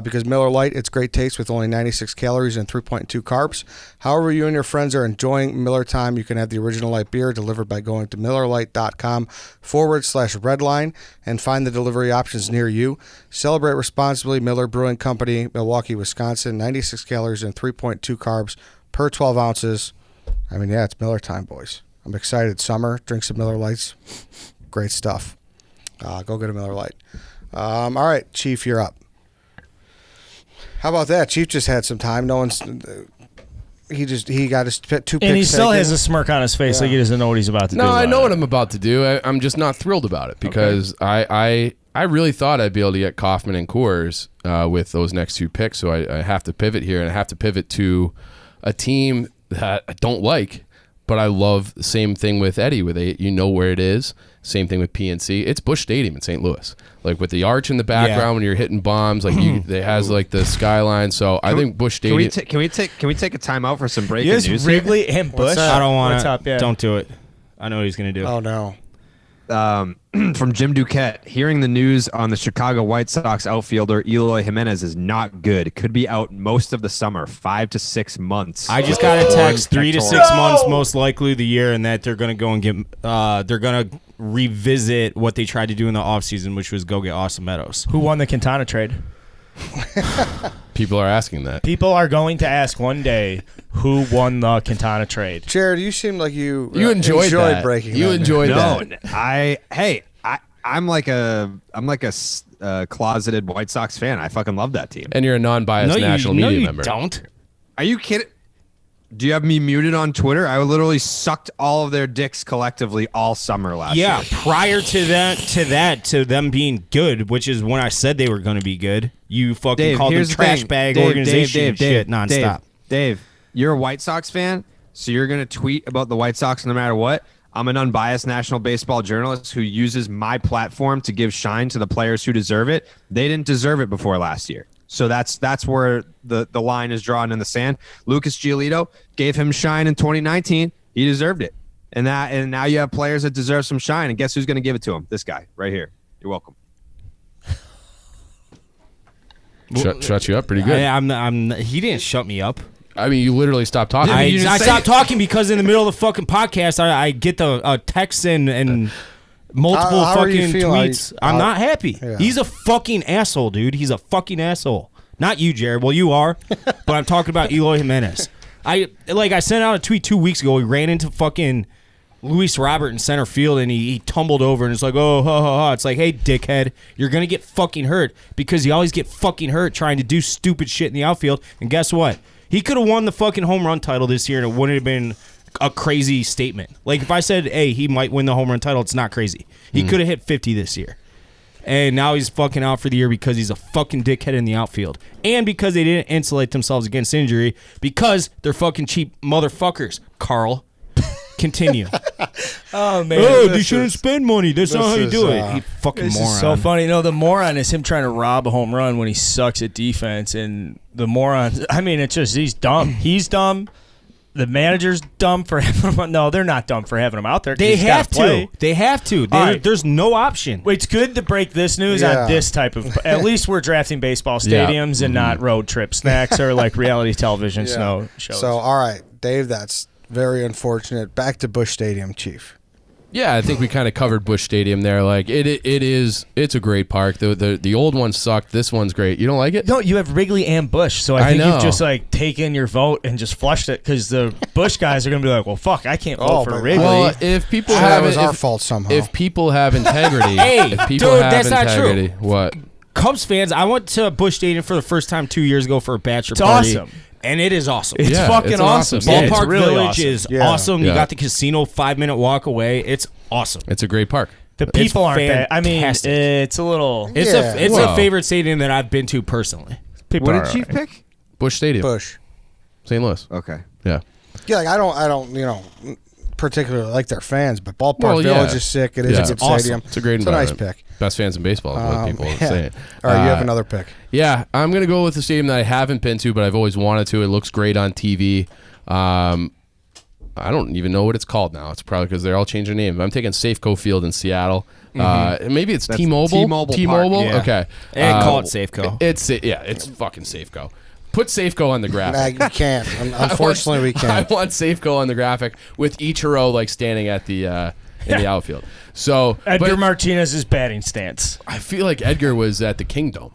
Because Miller Lite, it's great taste with only 96 calories and 3.2 carbs. However you and your friends are enjoying Miller time, you can have the original light beer delivered by going to MillerLite.com/redline and find the delivery options near you. Celebrate responsibly. Miller Brewing Company, Milwaukee, Wisconsin. 96 calories and 3.2 carbs per 12 ounces. It's Miller time, boys. I'm excited. Summer, drink some Miller Lights. Great stuff. Go get a Miller Lite. All right, Chief, you're up. How about that? Chief just had some time. No one's. He got his 2 picks. And he still taken. has a smirk on his face like he doesn't know what he's about to do. No, I know what I'm about to do. I'm just not thrilled about it because I really thought I'd be able to get Kaufman and Coors with those next 2 picks. So I have to pivot here, and I have to pivot to a team that I don't like, but I love. The same thing with Eddie. Where it is. Same thing with PNC. It's Busch Stadium in St. Louis. Like with the arch in the background when you're hitting bombs, like it has like the skyline. So I think Busch Stadium. Can we take a timeout for some breaking Yes, news? Wrigley and Busch. I don't want What's to. up? Yeah. Don't do it. I know what he's going to do. Oh, no. From Jim Duquette, hearing the news on the Chicago White Sox outfielder Eloy Jimenez is not good. Could be out most of the summer, 5 to 6 months. I just got a text 3 to 6 months, most likely the year, and that they're going to go and get. They're going to revisit what they tried to do in the offseason, which was go get Austin Meadows. Who won the Quintana trade? People are asking that. People are going to ask one day who won the Quintana trade. Jared, you seem like you enjoyed that. breaking You that enjoyed news. that. I'm like a closeted White Sox fan. I fucking love that team. And you're a non-biased national media member. Don't. Are you kidding? Do you have me muted on Twitter? I literally sucked all of their dicks collectively all summer last year. Yeah, prior to them being good, which is when I said they were going to be good. You fucking called them trash bag organization shit nonstop. Dave, you're a White Sox fan, so you're going to tweet about the White Sox no matter what. I'm an unbiased national baseball journalist who uses my platform to give shine to the players who deserve it. They didn't deserve it before last year. So that's where the line is drawn in the sand. Lucas Giolito gave him shine in 2019. He deserved it. And now you have players that deserve some shine. And guess who's going to give it to him? This guy right here. You're welcome. Shut you up pretty good. He didn't shut me up. I mean, you literally stopped talking. I stopped talking because in the middle of the fucking podcast, I get the texts and multiple how are you fucking feeling? tweets. I'm not happy. Yeah. He's a fucking asshole, dude. He's a fucking asshole. Not you, Jared. Well, you are, but I'm talking about Eloy Jimenez. I sent out a tweet 2 weeks ago. He ran into fucking Luis Robert in center field, and he tumbled over, and it's like, oh, ha, ha, ha. It's like, hey, dickhead, you're going to get fucking hurt because you always get fucking hurt trying to do stupid shit in the outfield. And guess what? He could have won the fucking home run title this year, and it wouldn't have been a crazy statement. Like, if I said, hey, he might win the home run title, it's not crazy. He could have hit 50 this year. And now he's fucking out for the year because he's a fucking dickhead in the outfield. And because they didn't insulate themselves against injury because they're fucking cheap motherfuckers, Carl. Continue. Oh, man. They shouldn't spend money. That's not how you do it. You fucking This moron. is so funny. The moron is him trying to rob a home run when he sucks at defense. And the moron, it's just he's dumb. He's dumb. The manager's dumb for having him. No, they're not dumb for having him out there. They he's gotta have play. to. They have to. right. There's no option. Well, it's good to break this news Yeah. on this type of. At least we're drafting baseball stadiums and not road trip snacks or like reality television snow shows. So, all right, Dave, that's very unfortunate. Back to Busch Stadium, Chief. Yeah, I think we kind of covered Busch Stadium there. Like it's a great park. The old one sucked. This one's great. You don't like it? No, you have Wrigley and Busch, so I think know. you've just taken your vote and just flushed it because the Busch guys are gonna be like, well, fuck, I can't vote for but- Wrigley. Well, if people So that have was our fault somehow. If people have integrity, Hey, if people dude, have that's not true. integrity, what? Cubs fans, I went to Busch Stadium for the first time 2 years ago for a bachelor It's party. awesome. And it is awesome. It's fucking it's an awesome. awesome Yeah, it's Ballpark really Village awesome. is Yeah. awesome. You Yeah. got the casino 5-minute walk away. It's awesome. It's a great park. The people aren't that. I mean, fantastic. it's a little. It's Yeah. a Wow. favorite stadium that I've been to personally. People What are did Chief alright. pick? Busch Stadium, Bush. St. Louis. Okay. Yeah. Yeah, like I don't, particularly like their fans, but Ballpark Well, yeah. Village is sick. It is Yeah. a good It's awesome. stadium. It's a great It's a nice environment. pick. Best fans in baseball is what people are yeah. saying. All right, you have Uh, another pick. Yeah, I'm gonna go with the stadium that I haven't been to, but I've always wanted to. It looks great on TV. I don't even know what it's called now. It's probably because they're all changing their name. I'm taking Safeco Field in Seattle. Maybe it's That's T-Mobile. T-Mobile T-Mobile. Park, yeah. Okay. And call it Safeco. It's fucking Safeco. Put Safeco on the graphic. Nah, we can't. Unfortunately, we can't. I want Safeco on the graphic with Ichiro like standing at the in the outfield. So, Edgar but Martinez's batting stance. I feel like Edgar was at the Kingdom.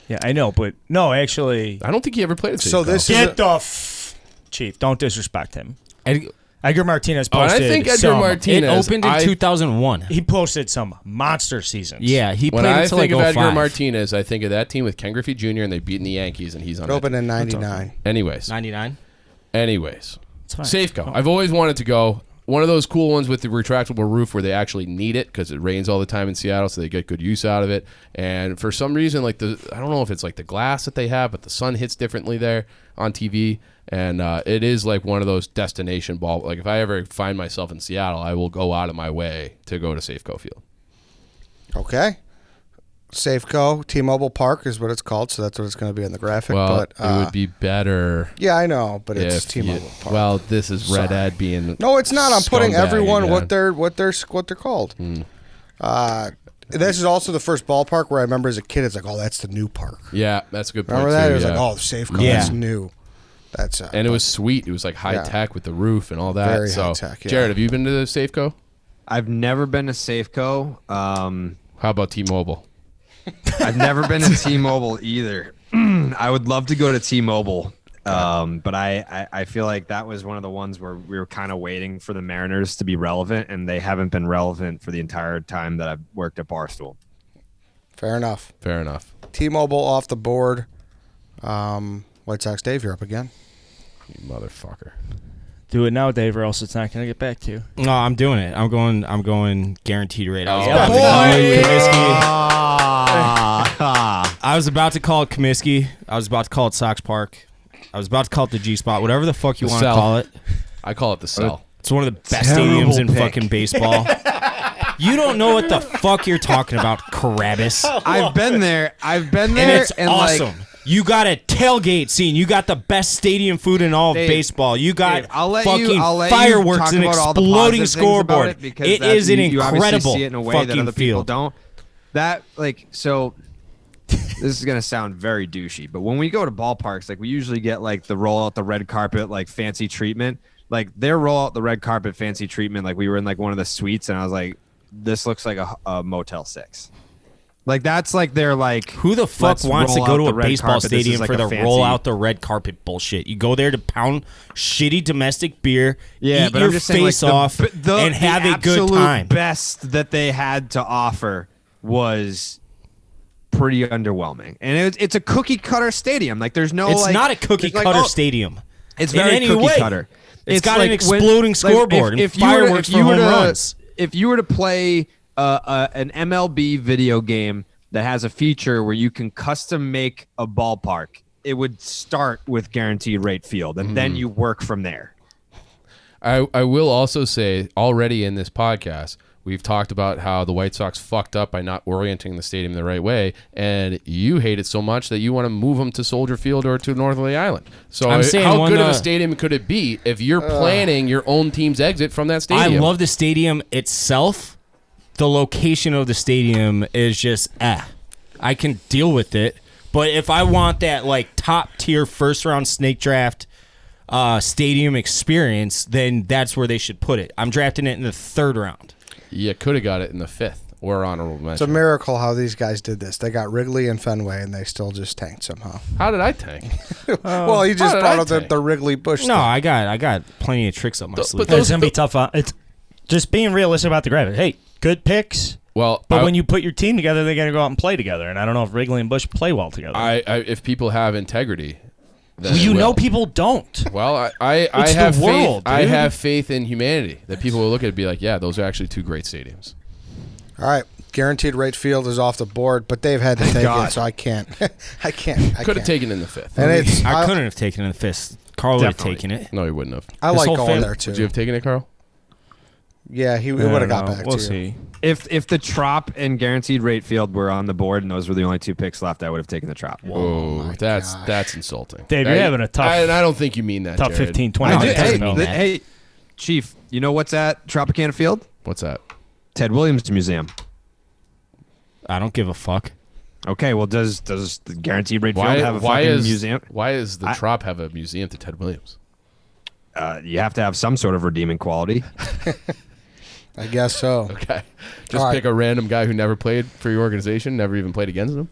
Yeah, I know, but no, actually, I don't think he ever played at Safeco. So this is get the Chief. Don't disrespect him. Edgar Martinez Oh, and posted. I think Edgar some, It Martinez. opened in 2001. He posted some monster seasons. Yeah, he When played I until think like of Edgar 05. Martinez, I think of that team with Ken Griffey Jr. and they beaten the Yankees, and he's on It opened it. in '99. Anyways, 99. It's fine. Safeco. I've always wanted to go. One of those cool ones with the retractable roof where they actually need it because it rains all the time in Seattle, so they get good use out of it. And for some reason, I don't know if it's like the glass that they have, but the sun hits differently there on TV. And it is like one of those destination ball. Like if I ever find myself in Seattle, I will go out of my way to go to Safeco Field. Okay. Safeco T-Mobile Park is what it's called, so that's what it's going to be on the graphic. Well, but it would be better yeah, I know, but it's if you, T-Mobile Park. well, this is Red Sorry. Ed being No, it's not. I'm putting scumbag everyone again. what they're called. This is also the first ballpark where I remember as a kid, it's like, oh, that's the new park. Yeah, that's a good point. Remember that? too, It was yeah. like, oh, Safeco, Yeah. that's new. That's And it was sweet. It was like high Yeah. tech with the roof and all that. Very so, high tech, yeah. Jared, have you been to the Safeco? I've never been to Safeco. How about T-Mobile? I've never been to T-Mobile either. I would love to go to T-Mobile, but I feel like that was one of the ones where we were kind of waiting for the Mariners to be relevant, and they haven't been relevant for the entire time that I've worked at Barstool. fair enough. Fair enough. T-Mobile off the board. White Sox Dave, you're up again. You motherfucker. Do it now, Dave, or else it's not going to get back to you. No, I'm doing it. I'm going guaranteed rate. I was Oh, about to boy. call it Comiskey. I was about to call it Comiskey. I was about to call it Sox Park. I was about to call it the G Spot. Whatever the fuck you The want to Cell. call it. I call it the Cell. It's one of the best Terrible stadiums in pick. fucking baseball. You don't know what the fuck you're talking about, Carabas. I've been there. I've been And there, it's awesome. Like, You got a tailgate scene. You got the best stadium food in all of Dave, baseball. You got Dave, I'll let fucking you fireworks talk and about all the exploding positive things about scoreboard. it because It that- is an you obviously incredible see it in a way fucking that other people field. don't. That so. This is gonna sound very douchey, but when we go to ballparks, like we usually get like the roll out the red carpet, like fancy treatment. Like their roll out the red carpet fancy treatment, like we were in like one of the suites, and I was like, "This looks like a Motel 6." Like that's like they're like, Who the fuck let's wants to roll go out to the a red baseball carpet. This is stadium like for a the fancy- roll out the red carpet bullshit? You go there to pound shitty domestic beer, Yeah, eat but your I'm just saying, like, face off, and have a good absolute time. Best that they had to offer was pretty underwhelming, and it's a cookie cutter stadium. Like there's no, It's like, not a cookie it's like, cutter oh, stadium. It's in very any cookie way. cutter. It's got like an exploding scoreboard and if you were to- fireworks if for you were home to- runs. If you were to play an MLB video game that has a feature where you can custom make a ballpark, it would start with guaranteed rate field, and then you work from there. I will also say already in this podcast, we've talked about how the White Sox fucked up by not orienting the stadium the right way, and you hate it so much that you want to move them to Soldier Field or to North of the Island. So I'm saying how one, good of uh, a stadium could it be if you're planning your own team's exit from that I stadium? love the stadium itself. The location of the stadium is just I can deal with it. But if I want that like top tier first round snake draft stadium experience, then that's where they should put it. I'm drafting it in the 3rd round. You could have got it in the 5th or honorable mention. It's a miracle how these guys did this. They got Wrigley and Fenway, and they still just tanked somehow. How did I tank? Well, you just did brought I up tank? the Wrigley Bush. No, thing. I got plenty of tricks up my sleeve. but It's going to be tough. It's just being realistic about the graphic. Hey, good picks. Well, But when you put your team together, they're going to go out and play together. And I don't know if Wrigley and Bush play well together. if people have integrity, then You it will. know people don't. Well, I It's have the world, faith. I dude. have faith in humanity that people will look at it and be like, yeah, those are actually two great stadiums. All right. Guaranteed rate field is off the board, but they've had to take it, so I can't. I can't. Could have taken it in the fifth. And it's I couldn't have taken it in the fist. Carl would have Definitely. taken it. No, he wouldn't have. I This like whole going fam- there too. Would you have taken it, Carl? Yeah, he I would don't have got know. back We'll to you. see. If the Trop and guaranteed rate field were on the board and those were the only 2 picks left, I would have taken the Trop. Oh, that's insulting. Dave, you're having a tough- I don't think you mean that, Top Jared. 15, 20 I minutes. did- ago. hey, Chief, you know what's at Tropicana Field? What's that? Ted Williams Museum. I don't give a fuck. Okay, well, does the guaranteed rate field have a fucking museum? Why does the Trop have a museum to Ted Williams? You have to have some sort of redeeming quality. I guess so. Okay. Just All right. pick a random guy who never played for your organization, never even played against them.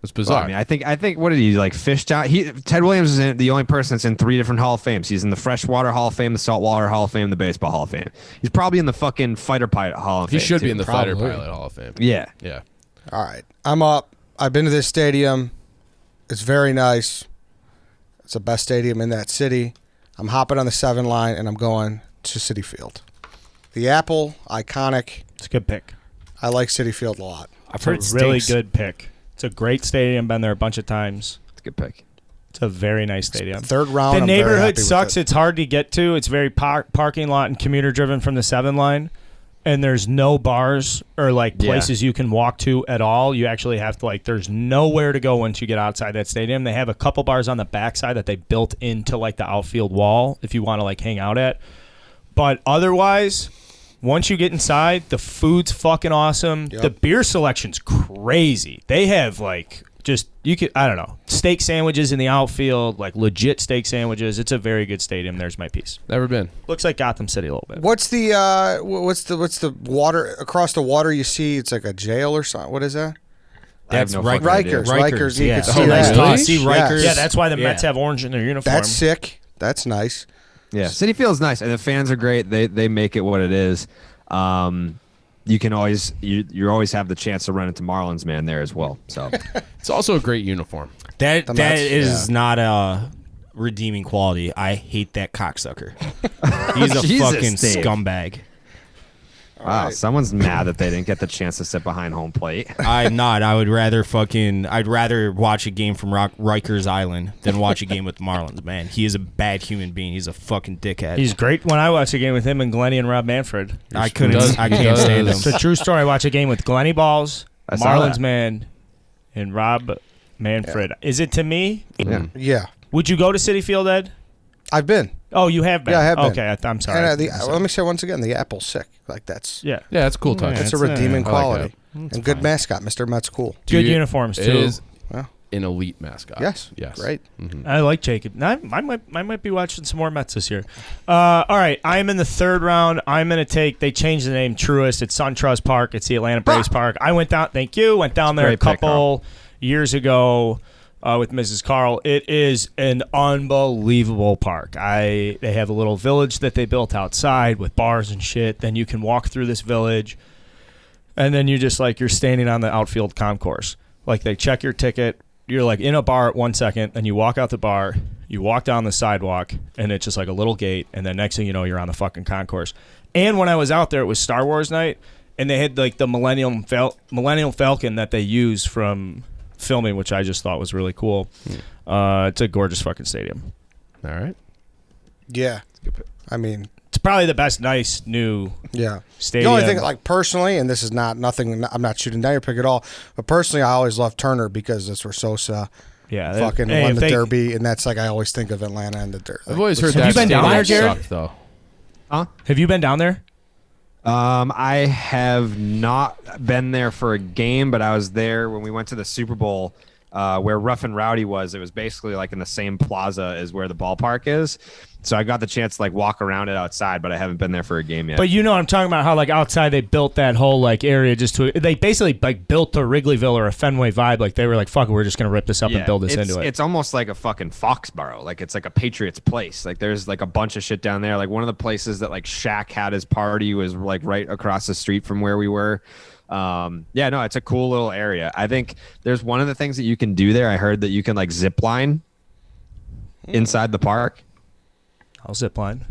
It's Well, bizarre. I mean, I think what did he like fished out? Ted Williams is the only person that's in 3 different Hall of Fames. He's in the Freshwater Hall of Fame, the Saltwater Hall of Fame, the Baseball Hall of Fame. He's probably in the fucking Fighter Pilot Hall of he Fame. should be too. in the Probably. Fighter Pilot Hall of Fame. Yeah. Yeah. All right. I'm up. I've been to this stadium. It's very nice. It's the best stadium in that city. I'm hopping on the 7 line, and I'm going to Citi Field. The Apple, iconic. It's a good pick. I like Citi Field a lot. I've heard It's a really stinks. good pick. It's a great stadium. Been there a bunch of times. It's a good pick. It's a very nice stadium. Third round. The I'm very happy neighborhood with sucks. it. It's hard to get to. It's very parking lot and commuter driven from the 7 line. And there's no bars or like Yeah. places you can walk to at all. You actually have to like. There's nowhere to go once you get outside that stadium. They have a couple bars on the backside that they built into like the outfield wall if you want to like hang out at. But otherwise, once you get inside, the food's fucking awesome. Yep. The beer selection's crazy. They have like just I don't know, steak sandwiches in the outfield, like legit steak sandwiches. It's a very good stadium. There's my piece. Never been. Looks like Gotham City a little bit. What's the water across the water? You see, it's like a jail or something. What is that? That's no Rikers. fucking idea. Rikers. You yeah. can see Oh, that. nice touch. See Yes. Rikers. Yeah, that's why the Yeah. Mets have orange in their uniform. That's sick. That's nice. Yeah, City Field's nice, and the fans are great. They make it what it is. You can always you always have the chance to run into Marlins man there as well. So It's also a great uniform. That The that Mets, is not a redeeming quality. I hate that cocksucker. He's a Jesus, fucking Dave. scumbag. wow, right. someone's mad that they didn't get the chance to sit behind home plate. I'm not. I'd rather watch a game from Rikers Island than watch a game with the Marlins. Man, he is a bad human being. He's a fucking dickhead. He's great. When I watch a game with him and Glenny and Rob Manfred, I He couldn't. does- I he can't does. stand him. it's a true story. I watch a game with Glenny Balls, I saw Marlins that. man, and Rob Manfred. Is it to me? Yeah. Yeah, Would you go to Citi Field, Ed? I've been. Oh, you have been. Yeah, I have been. Okay, I'm sorry. And let me say once again, the Apple's sick. Like that's yeah, Yeah, it's a cool touch. Yeah, it's a it's, redeeming I like quality and good mascot. Mr. Met's cool. good uniforms It too. is Yeah. an elite mascot. Yes. Yes. Great. I like Jacob. I might be watching some more Mets this year. All right, I'm in the 3rd round. I'm going to take. They changed the name Truist. It's SunTrust Park. It's the Atlanta Braves Park. I went down. Thank you. Went down there a Great pick, couple years ago with Mrs. Carl. It is an unbelievable park. They have a little village that they built outside with bars and shit. Then you can walk through this village, and then you're standing on the outfield concourse. Like they check your ticket. You're like in a bar at 1 second, then you walk out the bar, you walk down the sidewalk, and it's just like a little gate, and then next thing you know, you're on the fucking concourse. And when I was out there, it was Star Wars night, and they had like the Millennium Falcon that they use from filming, which I just thought was really cool. It's a gorgeous fucking stadium. All right. Yeah. I mean, It's probably the best nice new yeah. stadium. The only thing, like personally, and this is not nothing. I'm not shooting down your pick at all. But personally, I always loved Turner because that's where Sosa yeah, fucking hey, won if the they- Derby, and that's like I always think of Atlanta and the Derby. I've always heard Have that you been down stadium there, Jared? sucked, though. Have you been down there? I have not been there for a game, but I was there when we went to the Super Bowl where Rough and Rowdy was. It was basically like in the same plaza as where the ballpark is. So I got the chance to like walk around it outside, but I haven't been there for a game yet. But you know what I'm talking about, how like outside they built that whole like area just to, they basically like built a Wrigleyville or a Fenway vibe. Like they were like, fuck it, we're just going to rip this up and build this it's, into it. It's almost like a fucking Foxborough. Like it's like a Patriots place. Like there's like a bunch of shit down there. Like one of the places that like Shaq had his party was like right across the street from where we were. Yeah, no, it's a cool little area. I think there's one of the things that you can do there. I heard that you can like zip line. inside the park. I'll zip line.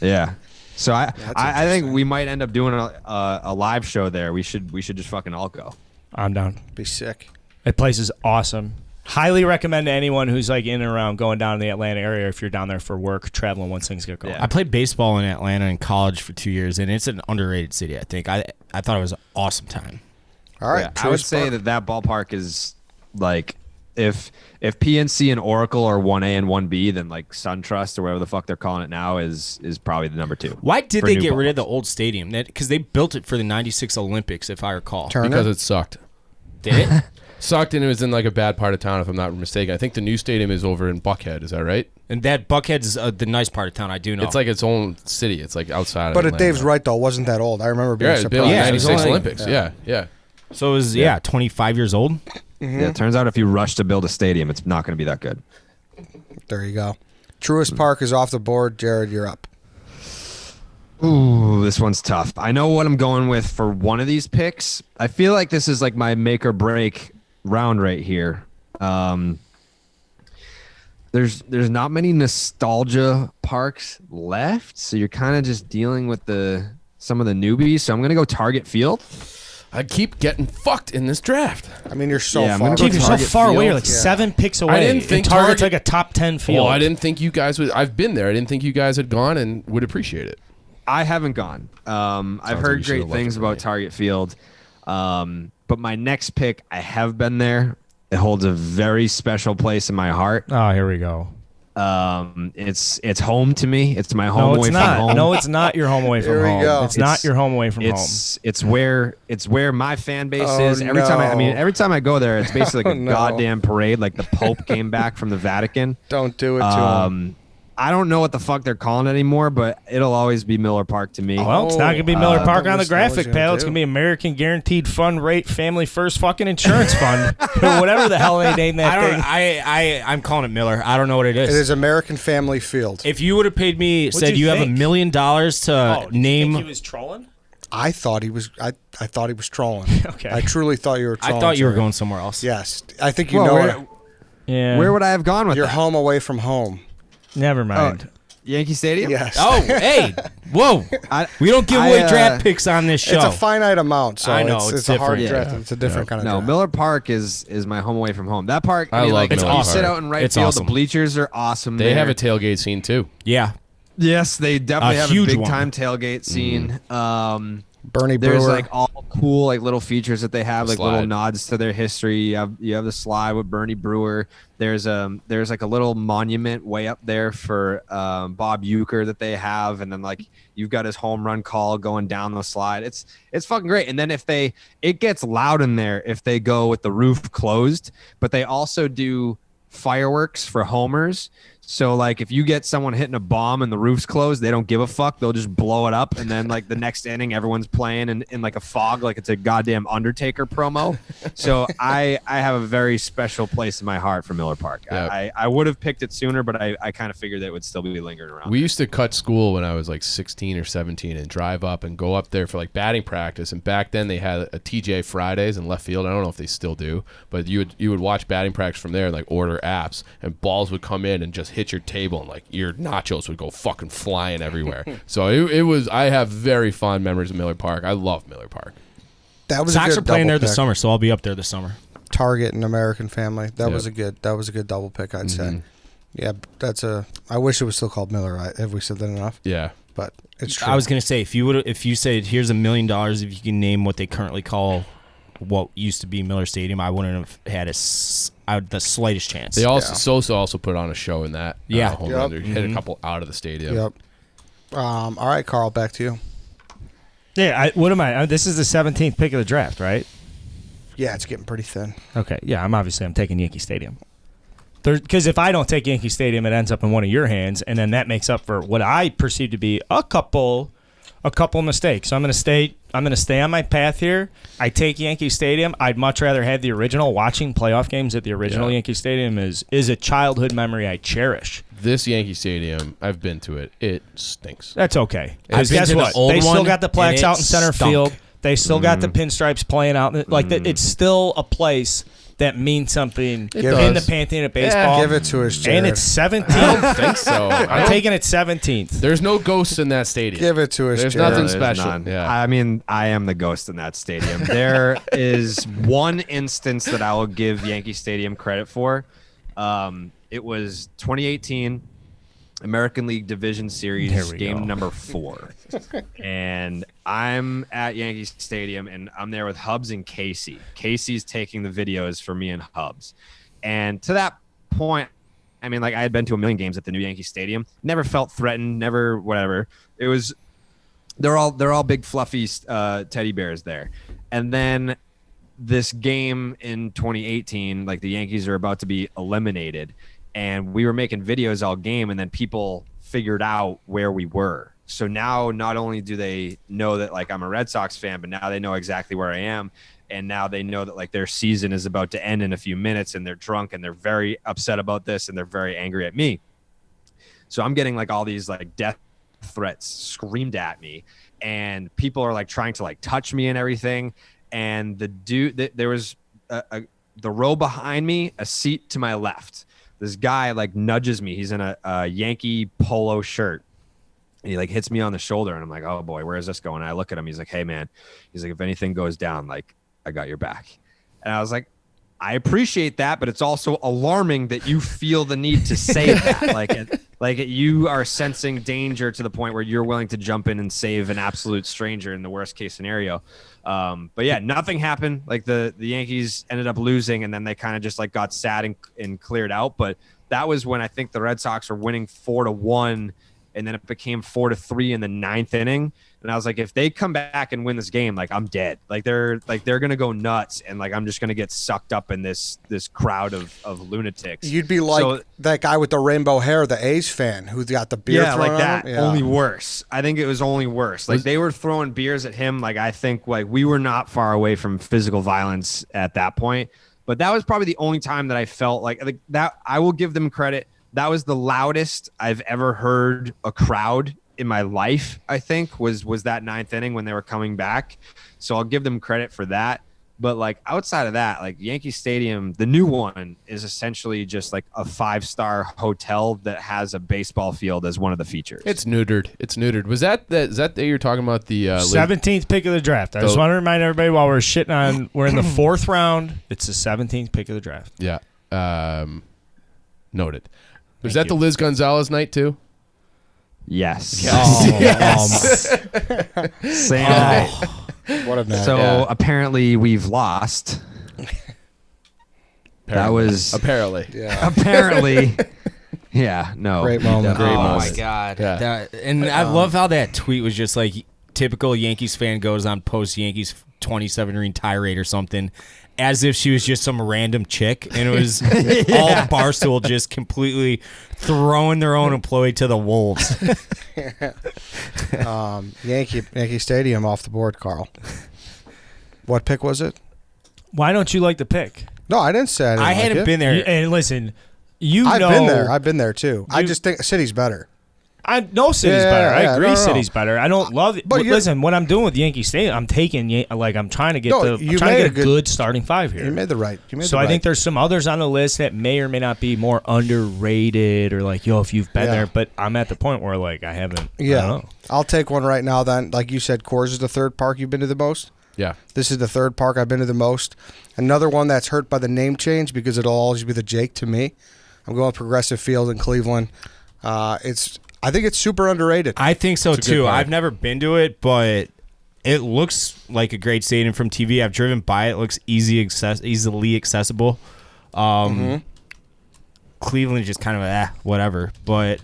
Yeah. So I think interesting. we might end up doing a live show there. We should just fucking all go. I'm down. Be sick. That place is awesome. Highly recommend to anyone who's like in and around going down to the Atlanta area if you're down there for work, traveling once things get going. Yeah. I played baseball in Atlanta in college for 2 years, and it's an underrated city. I think I thought it was an awesome time. All right. Yeah, I would Truist say Park. that ballpark is like if PNC and Oracle are 1A and 1B, then like SunTrust or whatever the fuck they're calling it now is probably the number 2. Why did for they new get rid of ballparks. the old stadium? Because they built it for the '96 Olympics, if I recall. Turner? Because it sucked. Did it? Sucked, and it was in like a bad part of town, if I'm not mistaken. I think the new stadium is over in Buckhead. Is that right? And that Buckhead's the nice part of town. I do know. It's like its own city. It's like outside. But of Dave's Atlanta. right though. It wasn't that old. I remember being Yeah, it was built surprised. in Yeah, it was 96 only- Olympics. Yeah. So it was 25 years old. Yeah, it turns out if you rush to build a stadium, it's not going to be that good. There you go. Truist Park is off the board. Jared, you're up. Ooh, this one's tough. I know what I'm going with for one of these picks. I feel like this is like my make or break round right here. There's not many nostalgia parks left, so you're kind of just dealing with some of the newbies. So I'm gonna go Target Field. I keep getting fucked in this draft. I mean, you're so Yeah, I'm far. gonna go Chief, you're so Target far away. Field. You're like Yeah. 7 picks away. I didn't think and Target's Target- like a top 10 field. Oh, I didn't think you guys would. I've been there. I didn't think you guys had gone and would appreciate it. I haven't gone. I've like you heard should've great left things it for about me. Target Field. But my next pick, I have been there. It holds a very special place in my heart. Oh, here we go. It's home to me. It's my home No, away it's from not. home. No, it's not your home away from Here we home. go. It's not your home away from home. It's where my fan base Oh, is. Every no. time I go there, it's basically like a Oh, no. goddamn parade. Like the Pope came back from the Vatican. Don't do it to him. I don't know what the fuck they're calling it anymore, but it'll always be Miller Park to me. Well, it's not going to be Miller Park on the That was graphic, gonna pal. It's do. going to be American Guaranteed Fund Rate Family First fucking Insurance Fund. Or whatever the hell they named that I don't. thing. I'm calling it Miller. I don't know what it is. It is American Family Field. If you would have paid me, What'd said you you have think? $1 million to name. was trolling? I thought he was. I thought he was trolling. Okay. I truly thought you were I trolling. thought you were Jared. going somewhere else. Yes, I think you Well, know where, it. Yeah. where would I have gone with You're that? home away from home. Never mind. Yankee Stadium? Yes. Oh, hey, whoa! We don't give away draft picks on this show. It's a finite amount, so I know, it's it's a hard different. draft. It's a different kind of No, draft. Miller Park is my home away from home. That park, I love like, Miller you Park. sit out in right It's field. awesome. The bleachers are awesome. They there. have a tailgate scene too. yeah. Yes, they definitely A have a huge big one. time tailgate scene. Bernie There's Brewer. like all cool like little features that they have, like little Slide. nods to their history. You have the slide with Bernie Brewer. There's like a little monument way up there for Bob Uecker that they have, and then like you've got his home run call going down the slide. It's fucking great. And then it gets loud in there if they go with the roof closed, but they also do fireworks for homers. So like if you get someone hitting a bomb and the roof's closed, they don't give a fuck. They'll just blow it up, and then like the next inning, everyone's playing in like a fog, like it's a goddamn Undertaker promo. So I have a very special place in my heart for Miller Park. Yeah. I would have picked it sooner, but I kind of figured that it would still be lingering around. We used to cut school when I was like 16 or 17 and drive up and go up there for like batting practice. And back then they had a TJ Fridays in left field. I don't know if they still do, but you would watch batting practice from there and like order apps, and balls would come in and just hit your table, and like your nachos would go fucking flying everywhere. So it was. I have very fond memories of Miller Park. I love Miller Park. that was a Sox good are playing double there this pick. summer, so I'll be up there this summer. Target and American Family. That Yep. was a good double pick. I'd say. Mhm. Yeah, I wish it was still called Miller. Have we said that enough? Yeah. But it's true. I was gonna say if you said here's $1 million if you can name what they currently call what used to be Miller Stadium, I wouldn't have had the slightest chance. They also Yeah. Sosa also put on a show in that. Yeah. Home Yep. run. They hit a Mhm. couple out of the stadium. Yep. All right, Carl. Back to you. Yeah, what am I? This is the 17th pick of the draft, right? Yeah, it's getting pretty thin. Okay, yeah, I'm taking Yankee Stadium. Because if I don't take Yankee Stadium, it ends up in one of your hands, and then that makes up for what I perceive to be a couple mistakes. So I'm going to stay on my path here. I take Yankee Stadium. I'd much rather have the original. Watching playoff games at the original Yeah. Yankee Stadium is a childhood memory I cherish. This Yankee Stadium, I've been to it. It stinks. That's okay. I've Because been guess to the what? old They still one, got the and plaques it out in center stunk. field. They still got the pinstripes playing out. Like it's still a place that mean something in does. the pantheon of baseball. Give it to us, Jared. And it's 17th. I don't think so. I'm taking it 17th. There's no ghosts in that stadium. Give it to us, There's Jared. nothing There's special. none. Yeah. I mean, I am the ghost in that stadium. There is one instance that I will give Yankee Stadium credit for. It was 2018 American League Division Series game number 4. And I'm at Yankee Stadium, and I'm there with Hubs and Casey. Casey's taking the videos for me and Hubs. And to that point, I mean, like, I had been to a million games at the new Yankee Stadium. Never felt threatened, never whatever. It was they're all big fluffy teddy bears there. And then this game in 2018, like, the Yankees are about to be eliminated, and we were making videos all game, and then people figured out where we were. So now not only do they know that, like, I'm a Red Sox fan, but now they know exactly where I am. And now they know that, like, their season is about to end in a few minutes, and they're drunk and they're very upset about this, and they're very angry at me. So I'm getting, like, all these, like, death threats screamed at me, and people are, like, trying to, like, touch me and everything. And the dude, there was the row behind me, a seat to my left. This guy, like, nudges me. He's in a Yankee polo shirt. And he, like, hits me on the shoulder, and I'm like, oh boy, where is this going? And I look at him. He's like, hey man, he's like, if anything goes down, like, I got your back. And I was like, I appreciate that, but it's also alarming that you feel the need to say that. Like you are sensing danger to the point where you're willing to jump in and save an absolute stranger in the worst case scenario. But yeah, nothing happened. Like, the Yankees ended up losing, and then they kind of just, like, got sad and cleared out. But that was when I think the Red Sox were winning 4-1, and then it became 4-3 in the 9th inning. And I was like, if they come back and win this game, like, I'm dead. Like, they're gonna go nuts, and, like, I'm just gonna get sucked up in this crowd of lunatics. You'd be like that guy with the rainbow hair, the A's fan who got the beer thrown like at that. him. Yeah. Only worse. I think it was only worse. Like, they were throwing beers at him. Like, I think, like, we were not far away from physical violence at that point. But that was probably the only time that I felt like that. I will give them credit. That was the loudest I've ever heard a crowd in my life, I think, was that 9th inning when they were coming back. So I'll give them credit for that. But, like, outside of that, like, Yankee Stadium, the new one is essentially just like a 5-star hotel that has a baseball field as one of the features. It's neutered. Is that you're talking about the 17th pick of the draft? I just want to remind everybody while we're shitting on, we're in the 4th round. It's the 17th pick of the draft. Yeah. Noted. Was that the Liz Gonzalez night too? Yes. Yes. Same night. What a night. So apparently we've lost. That was apparently. Yeah. Apparently. Yeah. No. Great moment. Oh moment. my god! Yeah. And I love how that tweet was just like typical Yankees fan goes on post Yankees 27 ring tirade or something, as if she was just some random chick, and it was all Barstool just completely throwing their own employee to the wolves. Yankee Stadium off the board, Carl. What pick was it? Why don't you like the pick? No, I didn't say I didn't I like hadn't it. been there. And listen, I've been there. I've been there too. I just think City's better. I know City's better. I agree, no. City's better. I don't love it. But listen, what I'm doing with Yankee Stadium, I'm taking I'm trying to get a good starting 5 here. You made the right. I think there's some others on the list that may or may not be more underrated, or like, if you've been there. But I'm at the point where, like, I haven't. Yeah, I don't know. I'll take one right now. Then, like you said, Coors is the 3rd park you've been to the most. Yeah. This is the 3rd park I've been to the most. Another one that's hurt by the name change because it'll always be the Jake to me. I'm going with Progressive Field in Cleveland. I think it's super underrated. I think so too. I've never been to it, but it looks like a great stadium from TV. I've driven by it. It looks easily accessible. Cleveland is just kind of whatever, but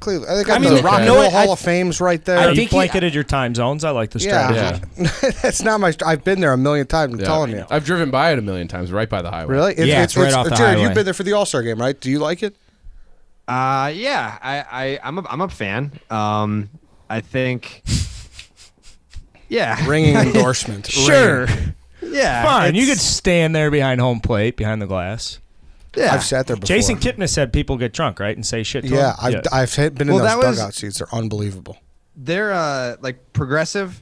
Cleveland. I think the Rock and Roll Hall of Fame's right there. You blanketed your time zones. I like the strategy. Yeah. That's not my. I've been there a million times. I'm telling you. I've driven by it a million times, right by the highway. Really? It's right off the Jared, highway. You've been there for the All-Star game, right? Do you like it? Yeah, I'm a fan. I think, yeah, ringing endorsement. Sure, yeah, fine. You could stand there behind home plate, behind the glass. Yeah, I've sat there before. Jason Kipnis said people get drunk, right, and say shit to him. I've been in those dugout seats. They're unbelievable. They're like Progressive.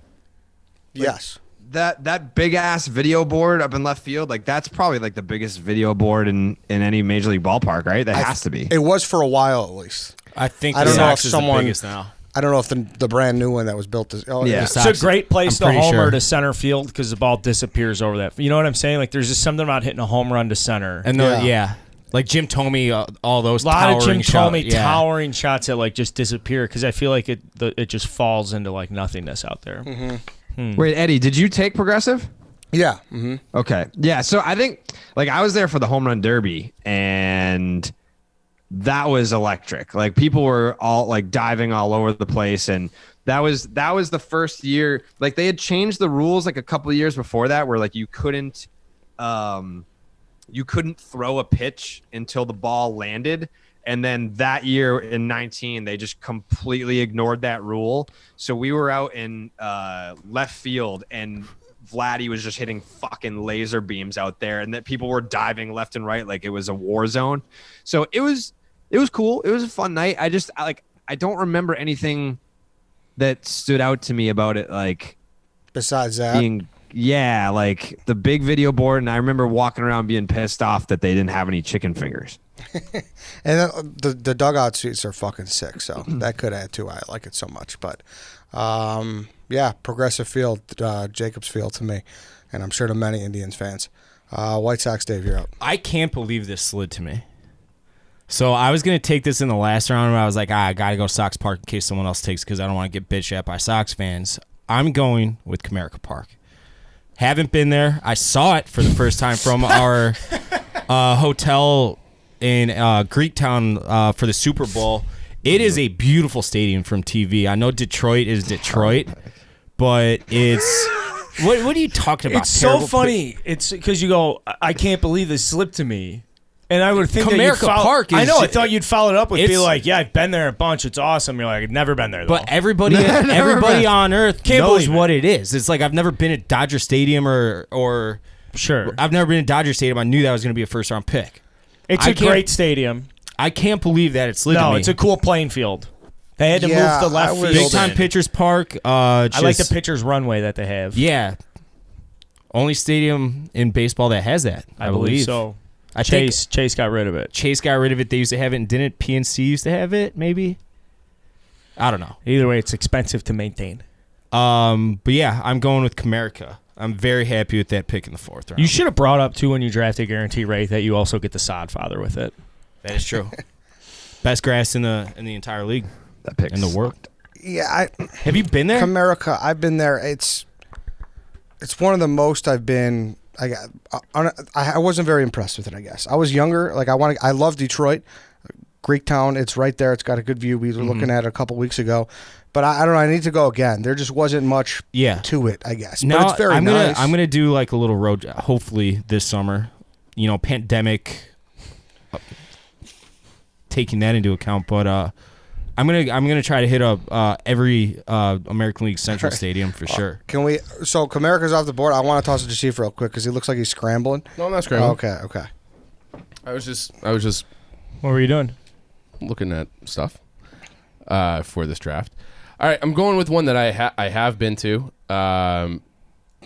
Yes. that big ass video board up in left field, like that's probably like the biggest video board in any major league ballpark, right? That has to be. It was for a while at least. I think I don't know if is someone- the biggest now. I don't know if the brand new one that was built is. Oh, Yeah. It's a great place to I'm pretty homer sure. to center field because the ball disappears over that. You know what I'm saying? Like there's just something about hitting a home run to center. And Yeah. like Jim Tomey, all those A lot of towering Jim Tomey shots. Yeah. towering shots that like just disappear because I feel like it just falls into like nothingness out there. Wait, Eddie, did you take progressive? Yeah. Mm-hmm. Okay. Yeah. So I think like I was there for the home run derby and that was electric. Like people were all like diving all over the place. And that was the first year, like they had changed the rules like a couple of years before that where like you couldn't throw a pitch until the ball landed. And then that year in 19, they just completely ignored that rule. So we were out in left field and Vladdy was just hitting fucking laser beams out there and that people were diving left and right like it was a war zone. So it was cool. It was a fun night. I don't remember anything that stood out to me about it like Besides that, being like the big video board, and I remember walking around being pissed off that they didn't have any chicken fingers. and then the dugout seats are fucking sick, so that could add to. I like it so much, but yeah, Progressive Field, Jacobs Field to me, and I'm sure to many Indians fans. Whitesoxdave, you're up. I can't believe this slid to me. So I was going to take this in the last round, and I was like, I got to go Sox Park in case someone else takes because I don't want to get bitched at by Sox fans. I'm going with Comerica Park. Haven't been there. I saw it for the first time from our hotel in Greektown for the Super Bowl. It is a beautiful stadium from TV. I know Detroit is Detroit, but it's... What are you talking about? It's so funny. It's because you go, I can't believe this slipped to me. And I would think that you'd Comerica Park is... I know. I thought you'd follow it up with be It's- like, yeah, I've been there a bunch. It's awesome. You're like, I've never been there, though. But everybody on earth Can't knows believe it. what it is. It's like I've never been at Dodger Stadium or Sure. I've never been at Dodger Stadium. I knew that was going to be a first round pick. It's I a can't- great stadium. I can't believe that it slid to No, me. it's a cool playing field. They had to Yeah, move the left I was- field. big time in. pitchers park. I like the just- pitcher's runway that they have. Yeah, only stadium in baseball that has that. I believe so. I think Chase got rid of it. Chase got rid of it. They used to have it, and didn't PNC used to have it? Maybe. I don't know. Either way, it's expensive to maintain. But yeah, I'm going with Comerica. I'm very happy with that pick in the fourth round. You should have brought up too when you drafted Guarantee Rate that you also get the sod father with it. That is true. Best grass in the entire league, That pick in the world. Yeah, Have you been there? Comerica. I've been there. It's one of the most I've been. I wasn't very impressed with it. I guess I was younger. Like I love Detroit, Greektown. It's right there. It's got a good view. We were looking at it a couple weeks ago, but I don't know. I need to go again. There just wasn't much to it. I guess. Now, but it's very nice. I'm gonna do like a little road. Hopefully this summer. You know, pandemic. Taking that into account, but I'm gonna try to hit up every American League Central Stadium for sure. Can we? So Comerica's off the board. I want to toss it to Chief real quick because he looks like he's scrambling. No, I'm not scrambling. Okay. I was just What were you doing? looking at stuff for this draft. All right, I'm going with one that I have been to.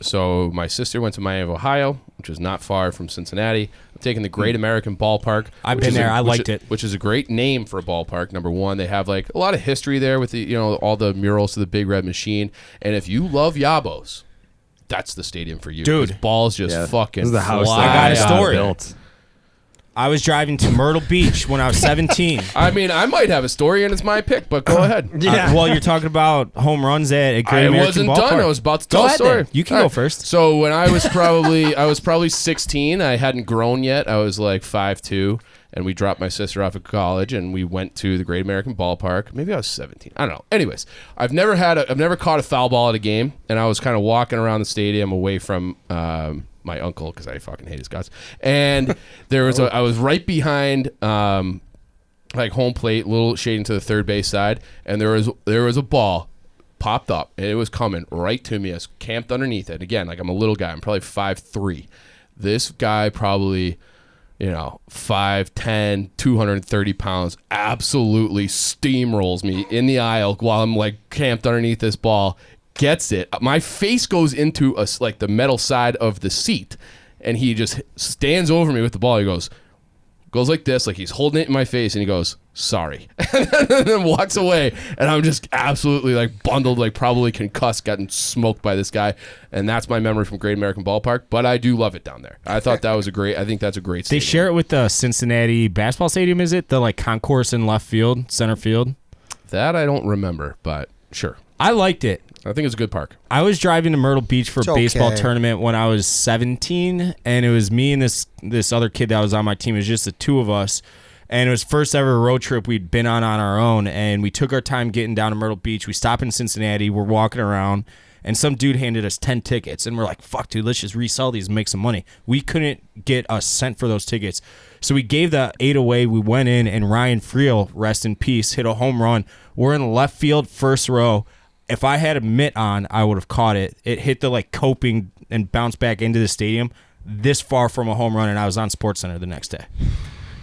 So my sister went to Miami of Ohio, which is not far from Cincinnati. I'm taking the Great American Ballpark. I've which been is there. I which liked it. Which is a great name for a ballpark. Number one, they have like a lot of history there with the all the murals to the Big Red Machine. And if you love Yabos, that's the stadium for you. Dude. Those balls just fucking This is the house fly I got a out. story. built. I was driving to Myrtle Beach when I was 17. I mean, I might have a story, and it's my pick, but go ahead. Well, you're talking about home runs at Great I American wasn't Ballpark. done. I was about to Go tell a ahead story. then. You can All go right. first. So when I was probably 16, I hadn't grown yet. I was like 5'2", and we dropped my sister off at college, and we went to the Great American Ballpark. Maybe I was 17. I don't know. Anyways, I've never caught a foul ball at a game, and I was kind of walking around the stadium away from my uncle because I fucking hate his guts. And I was right behind like home plate, little shading to the third base side, and there was a ball popped up, and it was coming right to me. I was camped underneath it. Again, like I'm a little guy. I'm probably 5'3". This guy probably, 5'10", 230 pounds, absolutely steamrolls me in the aisle while I'm like camped underneath this ball. gets it. My face goes into like the metal side of the seat, and he just stands over me with the ball. He goes like this, like he's holding it in my face, and he goes, "Sorry," and then walks away. And I'm just absolutely like bundled, like probably concussed, gotten smoked by this guy. And that's my memory from Great American Ballpark. But I do love it down there. I thought that was I think that's a great They stadium. share it with the Cincinnati basketball stadium, is it? The like concourse in left field, center field? That I don't remember, but sure. I liked it. I think it's a good park. I was driving to Myrtle Beach for a It's baseball okay. tournament when I was 17, and it was me and this other kid that was on my team. It was just the two of us, and it was first ever road trip we'd been on our own, and we took our time getting down to Myrtle Beach. We stopped in Cincinnati. We're walking around, and some dude handed us 10 tickets, and we're like, fuck, dude, let's just resell these and make some money. We couldn't get a cent for those tickets, so we gave the 8 away. We went in, and Ryan Friel, rest in peace, hit a home run. We're in left field, first row. If I had a mitt on, I would have caught it. It hit the like coping and bounced back into the stadium this far from a home run, and I was on SportsCenter the next day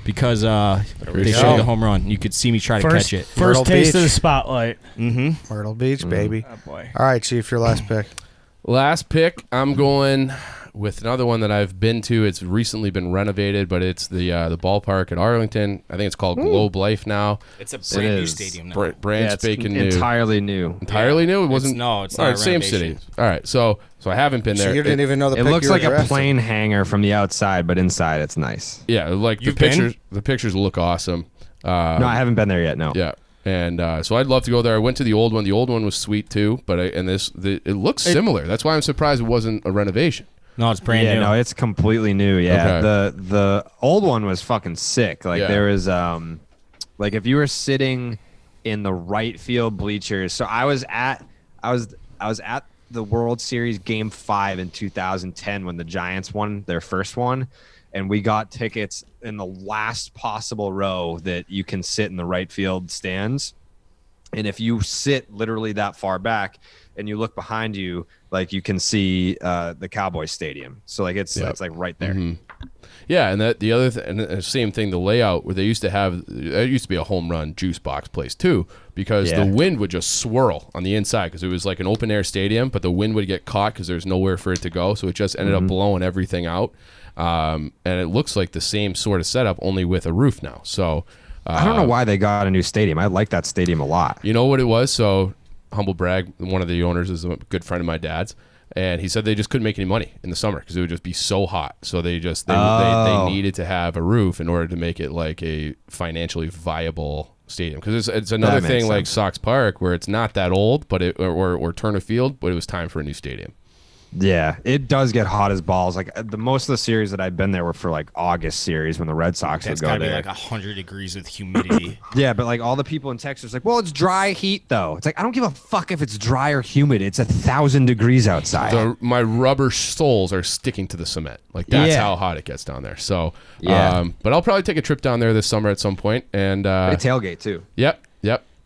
because they showed the home run. You could see me try to catch it. First Myrtle taste Beach. of the spotlight. Myrtle Beach, baby. Oh, boy. All right, Chief, your last pick. Last pick, I'm going with another one that I've been to. It's recently been renovated, but it's the ballpark in Arlington. I think it's called Globe Life now. It's a brand new is. stadium now. Brand Yeah, it's spanking new. entirely new. Entirely new? It wasn't. It's all not right, a same city. renovation. All right, so I haven't been So there. you didn't even know the It pick looks you were like a drafting. plane hangar from the outside, but inside it's nice. Yeah, like the You've been? pictures. The pictures look awesome. No, I haven't been there yet. No. Yeah, and so I'd love to go there. I went to the old one. The old one was sweet too, but it looks similar. That's why I'm surprised it wasn't a renovation. No, it's brand Yeah, new. no, it's completely new. Yeah, Okay. the old one was fucking sick. Like Yeah. there was like if you were sitting in the right field bleachers. So I was at the World Series Game 5 in 2010 when the Giants won their first one, and we got tickets in the last possible row that you can sit in the right field stands. And if you sit literally that far back and you look behind you, like you can see the Cowboys Stadium. So like it's like right there. Yeah, and that the other and the same thing. The layout where they used to have it used to be a home run juice box place too, because the wind would just swirl on the inside because it was like an open air stadium, but the wind would get caught because there's nowhere for it to go, so it just ended up blowing everything out. And it looks like the same sort of setup, only with a roof now. So I don't know why they got a new stadium. I like that stadium a lot. you know what it was? So humble brag, one of the owners is a good friend of my dad's. And he said they just couldn't make any money in the summer because it would just be so hot. So they needed to have a roof in order to make it like a financially viable stadium. Because it's another That thing makes like sense. Sox Park where it's not that old, but or Turner Field, but it was time for a new stadium. Yeah, it does get hot as balls. Like the most of the series that I've been there were for like August series when the Red Sox That's would got go to be there. like 100 degrees with humidity. Yeah, but like all the people in Texas are like, well, it's dry heat though. It's like I don't give a fuck if it's dry or humid. It's 1,000 degrees outside. My rubber soles are sticking to the cement. Like that's Yeah. how hot it gets down there. So Yeah. but I'll probably take a trip down there this summer at some point. And They tailgate too. yep.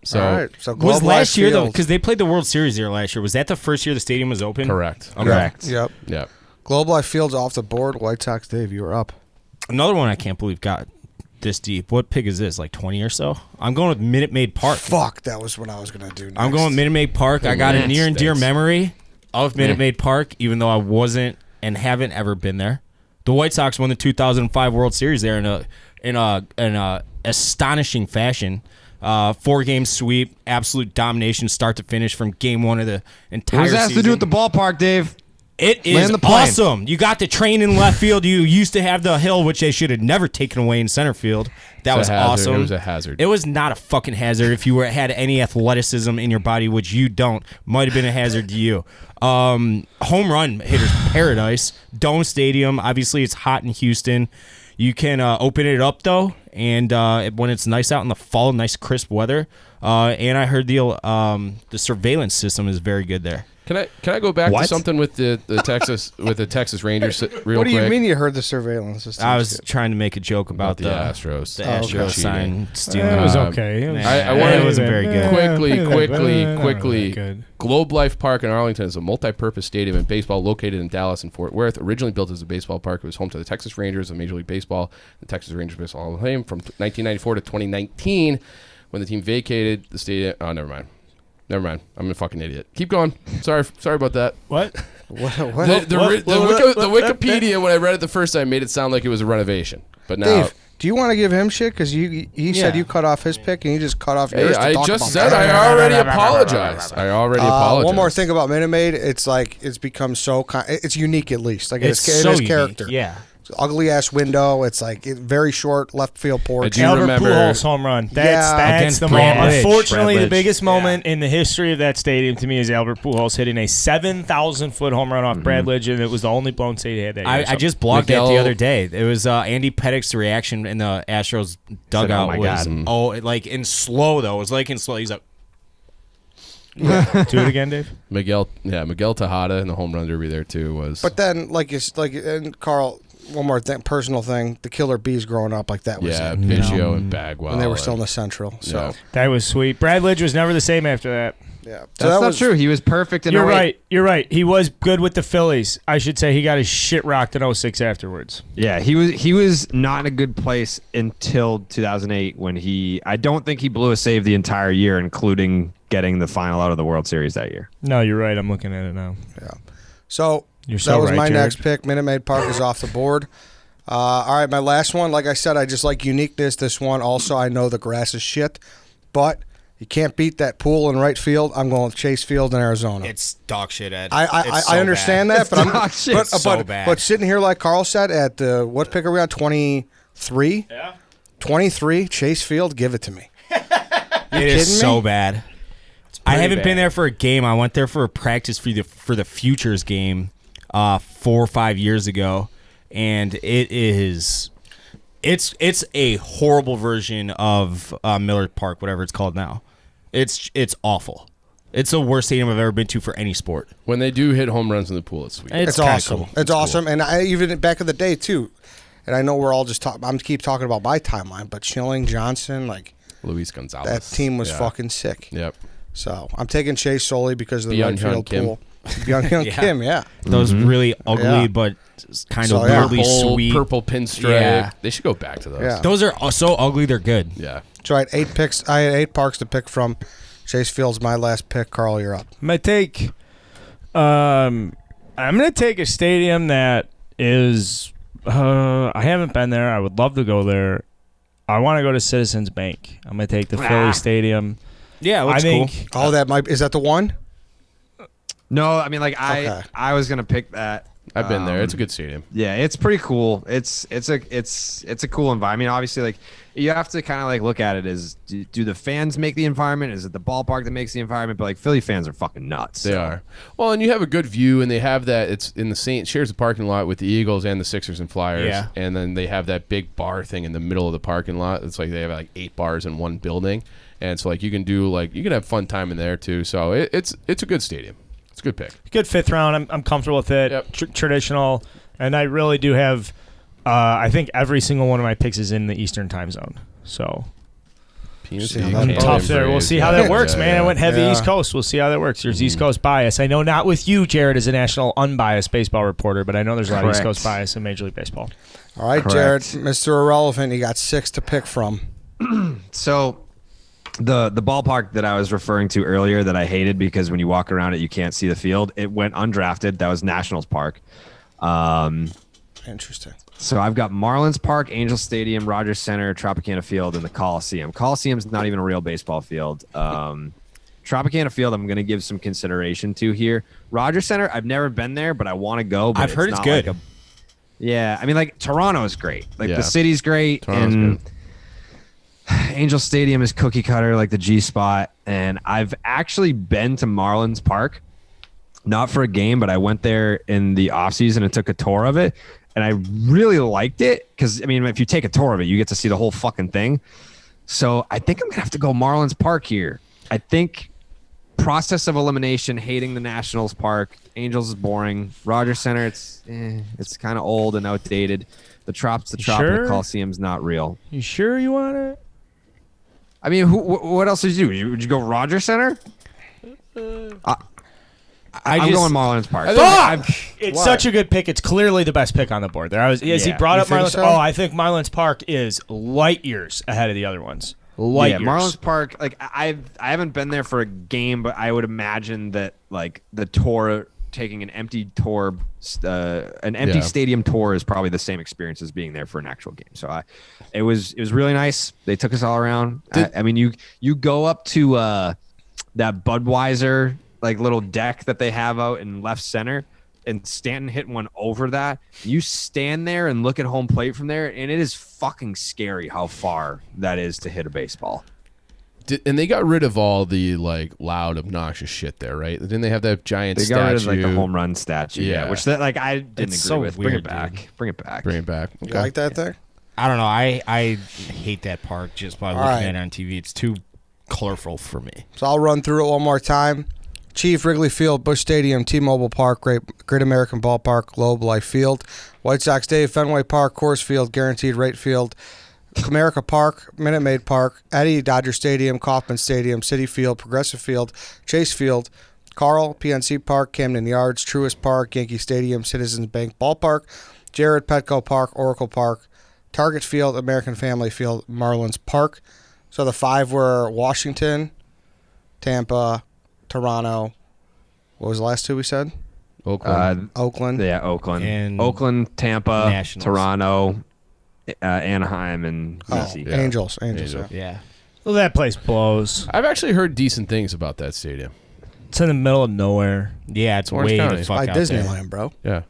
So All right. So was Globe Life last year though, Field. because they played the World Series there last year. Was that the first year the stadium was open? correct. Correct. Yep. Yep. Globe Life Field's off the board. Whitesoxdave, you were up. Another one I can't believe got this deep. What pick is this? Like 20 or so? I'm going with Minute Maid Park. Fuck, that was what I was gonna do next. I'm going Minute Maid Park. I got a near and dear Thanks. memory of Minute Maid Park, even though I wasn't and haven't ever been there. The White Sox won the 2005 World Series there in a astonishing fashion. 4-game sweep, absolute domination, start to finish from game one of the entire What does that have season. to do with the ballpark, Dave? It is Land the plane. awesome. You got the train in left field. You used to have the hill, which they should have never taken away in center field. That was It's a hazard. awesome. It was a hazard. It was not a fucking hazard. If you had any athleticism in your body, which you don't, might have been a hazard to you. Home run hitter's paradise. Dome Stadium. Obviously, it's hot in Houston. You can open it up though, and when it's nice out in the fall, nice crisp weather. And I heard the surveillance system is very good there. Can I go back to What? something with the Texas Rangers real What do you quick? mean you heard the surveillance system? I was trying to make a joke about the Astros. The Oh, Astros okay. sign stealing. It was Um, okay. It was, I wanted- it wasn't very good. Quickly. Good. Globe Life Park in Arlington is a multi-purpose stadium in baseball located in Dallas and Fort Worth. Originally built as a baseball park, it was home to the Texas Rangers of Major League Baseball, the Texas Rangers Baseball Hall of Fame from 1994 to 2019, when the team vacated the stadium. Oh, never mind. Never mind. I'm a fucking idiot. Keep going. Sorry about that. What? The Wikipedia, when I read it the first time, made it sound like it was a renovation. But now, Dave, do you want to give him shit? Because he said you cut off his pick and you just cut off yours. I just about said that. I already apologized. One more thing about Minute Maid. It's like it's become so. It's unique, at least. Like It's it so has unique. character. Yeah. Ugly ass window. It's like very short left field porch. Do you Albert remember- Pujols home run. That's Against the moment. Bradley. Unfortunately, the Bradley. biggest moment in the history of that stadium to me is Albert Pujols hitting a 7,000-foot home run off Bradley, and it was the only blown save he had that year. I just blogged that the other day. It was Andy Pettick's reaction in the Astros dugout my was, God. like in slow though. It was like in slow. He's like, Do it again, Dave. Miguel Tejada in the home run derby there too was. But then, and Carl, one more thing, personal thing. The Killer Bees growing up, like that was it. Biggio and Bagwell. And they were still in the Central. So Yeah. That was sweet. Brad Lidge was never the same after that. yeah, so That's that not was true. He was perfect in You're 08. right. You're right. He was good with the Phillies. I should say he got his shit rocked in 06 afterwards. Yeah, he was not in a good place until 2008 when I don't think he blew a save the entire year, including getting the final out of the World Series that year. No, you're right. I'm looking at it now. Yeah. So You're that so was right, my Jared. next pick. Minute Maid Park is off the board. All right, my last one. Like I said, I just like uniqueness. This one also, I know the grass is shit, but you can't beat that pool in right field. I'm going with Chase Field in Arizona. it's dog shit, Ed. I understand that, but dog shit. but sitting here like Carl said at the what pick are we on? 23. Yeah. 23. Chase Field, give it to me. It is kidding so me? bad. I haven't been bad. there for a game. I went there for a practice for the Futures game 4 or 5 years ago, and it's a horrible version of Miller Park, whatever it's called now. It's awful. It's the worst stadium I've ever been to for any sport. when they do hit home runs in the pool, it's sweet. It's kinda awesome. cool. It's awesome. And I even back in the day too. And I know we're all just talking. I'm keep talking about my timeline, but Schilling, Johnson, like Luis Gonzalez. that team was Yeah. fucking sick. Yep. So I'm taking Chase solely because of the right Byung-Hyun field Kim. pool. Byung-Hyun Yeah. Kim, yeah. Those really ugly Yeah. but kind So, of yeah. weirdly sweet. Purple pinstripe. Yeah. They should go back to those. Yeah. Those are so ugly. They're good. Yeah. So I had 8 picks. I had 8 parks to pick from. Chase Field's my last pick. Carl, you're up. I'm gonna take a stadium that is. I haven't been there. I would love to go there. I want to go to Citizens Bank. I'm gonna take the Philly Stadium. Yeah, it looks I think cool. Oh, is that the one? No, I mean Okay. I was gonna pick that. I've been there. It's a good stadium. Yeah, it's pretty cool. It's a cool environment. I mean, obviously, like you have to kind of like look at it as do the fans make the environment? Is it the ballpark that makes the environment? But like Philly fans are fucking nuts. They are. Well, and you have a good view, and they have that. It's in the same shares the parking lot with the Eagles and the Sixers and Flyers. Yeah. And then they have that big bar thing in the middle of the parking lot. It's like they have like 8 bars in one building, and so like you can have fun time in there too. So it's a good stadium. It's a good pick. good 5th round. I'm comfortable with it. Yep. Traditional, and I really do have. I think every single one of my picks is in the Eastern time zone. So See how PNC, that Canadian tough there. We'll Braves. see how Yeah, that works, yeah, man. yeah. I went heavy Yeah. East Coast. We'll see how that works. There's East Coast bias. I know not with you, Jared, as a national unbiased baseball reporter, but I know there's a lot of East Correct. Coast bias in Major League Baseball. All right, Correct. Jared, Mr. Irrelevant. You got 6 to pick from. So the ballpark that I was referring to earlier that I hated because when you walk around it you can't see the field. It went undrafted. That was Nationals Park. Interesting. So I've got Marlins Park, Angel Stadium, Rogers Center, Tropicana Field, and the Coliseum. Coliseum's not even a real baseball field. Tropicana Field, I'm going to give some consideration to here. Rogers Center, I've never been there, but I want to go. But I've heard it's not good. Like yeah, I mean, like Toronto is great. Like Yeah. the city's great, Toronto's and good. Angel Stadium is cookie cutter, like the G spot. And I've actually been to Marlins Park, not for a game, but I went there in the offseason and took a tour of it. And I really liked it because, I mean, if you take a tour of it, you get to see the whole fucking thing. So I think I'm going to have to go Marlins Park here. I think process of elimination, hating the Nationals Park. Angels is boring. Rogers Center, it's kind of old and outdated. The Trop's the Trop, and Sure? the Coliseum's not real. You sure you want it? I mean, what else did you do? Would you go Rogers Center? I'm going Marlins Park. It's Why? such a good pick. It's clearly the best pick on the board. There, as he Yeah. brought You up think Marlins. so? Oh, I think Marlins Park is light years ahead of the other ones. Light Yeah, years. Marlins Park. Like I haven't been there for a game, but I would imagine that like the tour, taking an empty tour, an empty stadium tour is probably the same experience as being there for an actual game. So it was really nice. They took us all around. I mean, you go up to that Budweiser like little deck that they have out in left center, and Stanton hit one over that. You stand there and look at home plate from there, and it is fucking scary how far that is to hit a baseball. And they got rid of all the like loud, obnoxious shit there, right? Didn't they have that giant They statue? got rid of like the home run statue, Yeah. which that like I didn't It's agree so with. weird, Bring it back. dude. Bring it back. Bring it back. You like that thing? I don't know. I hate that park just by looking right. at it on TV. It's too colorful for me. So I'll run through it one more time. Chief, Wrigley Field, Busch Stadium, T-Mobile Park, Great American Ballpark, Globe Life Field, Whitesoxdave, Fenway Park, Coors Field, Guaranteed Rate Field, Comerica Park, Minute Maid Park, Eddie, Dodger Stadium, Kauffman Stadium, City Field, Progressive Field, Chase Field, Carl, PNC Park, Camden Yards, Truist Park, Yankee Stadium, Citizens Bank Ballpark, Jared, Petco Park, Oracle Park, Target Field, American Family Field, Marlins Park. So the 5 were Washington, Tampa, Toronto. What was the last 2 we said? Oakland. Oakland. Yeah, Oakland, And Oakland, Tampa, Nationals. Toronto, Anaheim, and DC. Yeah. Angels. Angels. Yeah. Yeah. Well, that place blows. I've actually heard decent things about that stadium. It's in the middle of nowhere. Yeah, it's Orange way County. the It's fuck By out there. Disneyland, bro. Yeah.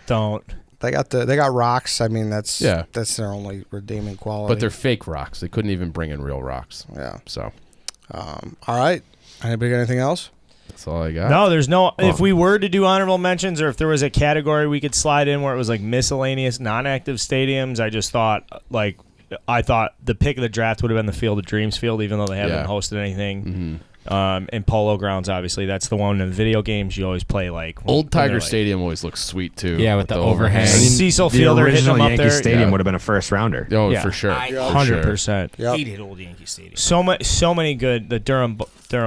Don't. They got rocks. I mean, that's Yeah. their only redeeming quality. But they're fake rocks. They couldn't even bring in real rocks. yeah. So All right. Anybody got anything else? that's all I got. No, there's no. If we were to do honorable mentions, or if there was a category we could slide in where it was like miscellaneous, non-active stadiums, I just thought I thought the pick of the draft would have been the Field of Dreams field, even though they haven't Yeah. hosted anything. And Polo Grounds, obviously, that's the one in video games you always play. Like Old when Tiger they're, like, Stadium always looks sweet too. Yeah, with the overhang. Cecil The Fielder hitting original them up Yankee there. Stadium Yeah. would have been a first rounder. Oh, Yeah. for sure. I- For 100%. Yep. Hated old Yankee Stadium. So many good. The Durham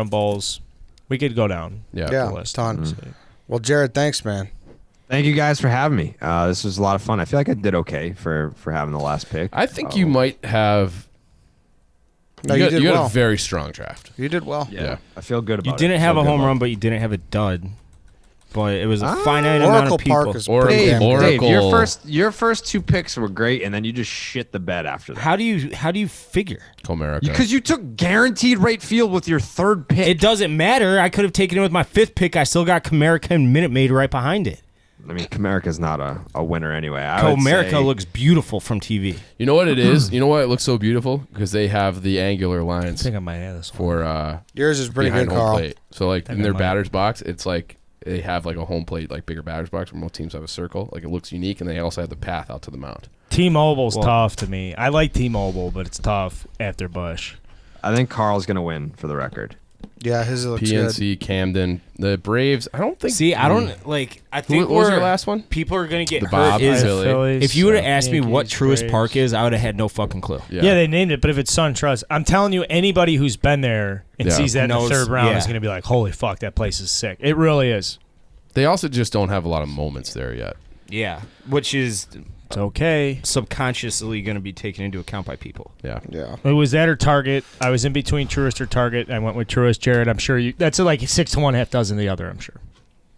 Bowls. We could go down. Yeah. Yeah. the list. Ton. Well, Jared, thanks, man. Thank you guys for having me. This was a lot of fun. I feel like I did okay for having the last pick. I think you might have. No, you you got, did you got well. a very strong draft. You did well. Yeah. I feel good about You it. didn't have Feel a good home about run, it. but you didn't have a dud. But it was a finite amount Oracle of people. Park is Oracle- pretty damn good. Dave, Oracle- your first 2 picks were great, and then you just shit the bed after that. How do you figure? Comerica. Because you took guaranteed rate field with your 3rd pick. It doesn't matter. I could have taken it with my 5th pick. I still got Comerica and Minute Maid right behind it. I mean, Comerica's not a winner anyway. I would Comerica say- looks beautiful from TV. You know what it is? You know why it looks so beautiful? Because they have the angular I lines think I might have this one. for Yours is pretty behind good, home Carl. plate. So like in I their might. batter's box, it's like they have like a home plate, like bigger batter's box where most teams have a circle. Like it looks unique, and they also have the path out to the mound. T-Mobile's tough to me. I like T-Mobile, but it's tough after Bush. I think Carl's going to win, for the record. Yeah, his looks good. PNC, Camden, the Braves. I don't think. See, I don't like. I Who, think what was we're- your last one? People are gonna get The hurt. Bob Is Philly. if you would have asked me what Yankees, Truist Braves. Park is, I would have had no fucking clue. Yeah, they named it, but if it's SunTrust, I'm telling you, anybody who's been there and Yeah. sees that in the Knows- 3rd round yeah. is going to be like, holy fuck, that place is sick. It really is. They also just don't have a lot of moments there yet. Yeah, which is It's okay. subconsciously going to be taken into account by people. Yeah. Yeah. It was that or Target. I was in between Truist or Target. I went with Truist. Jared, I'm sure you. That's like 6 to 1, half dozen the other, I'm sure.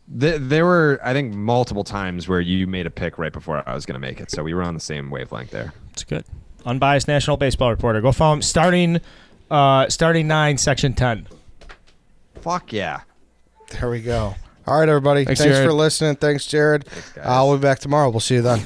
There were, I think, multiple times where you made a pick right before I was going to make it, so we were on the same wavelength there. It's good. Unbiased National Baseball Reporter. Go follow him. Starting 9, Section 10. Fuck yeah. There we go. All right, everybody. Thanks, Thanks for Jared. listening. Thanks, Jared. Thanks, guys. We'll be back tomorrow. We'll see you then.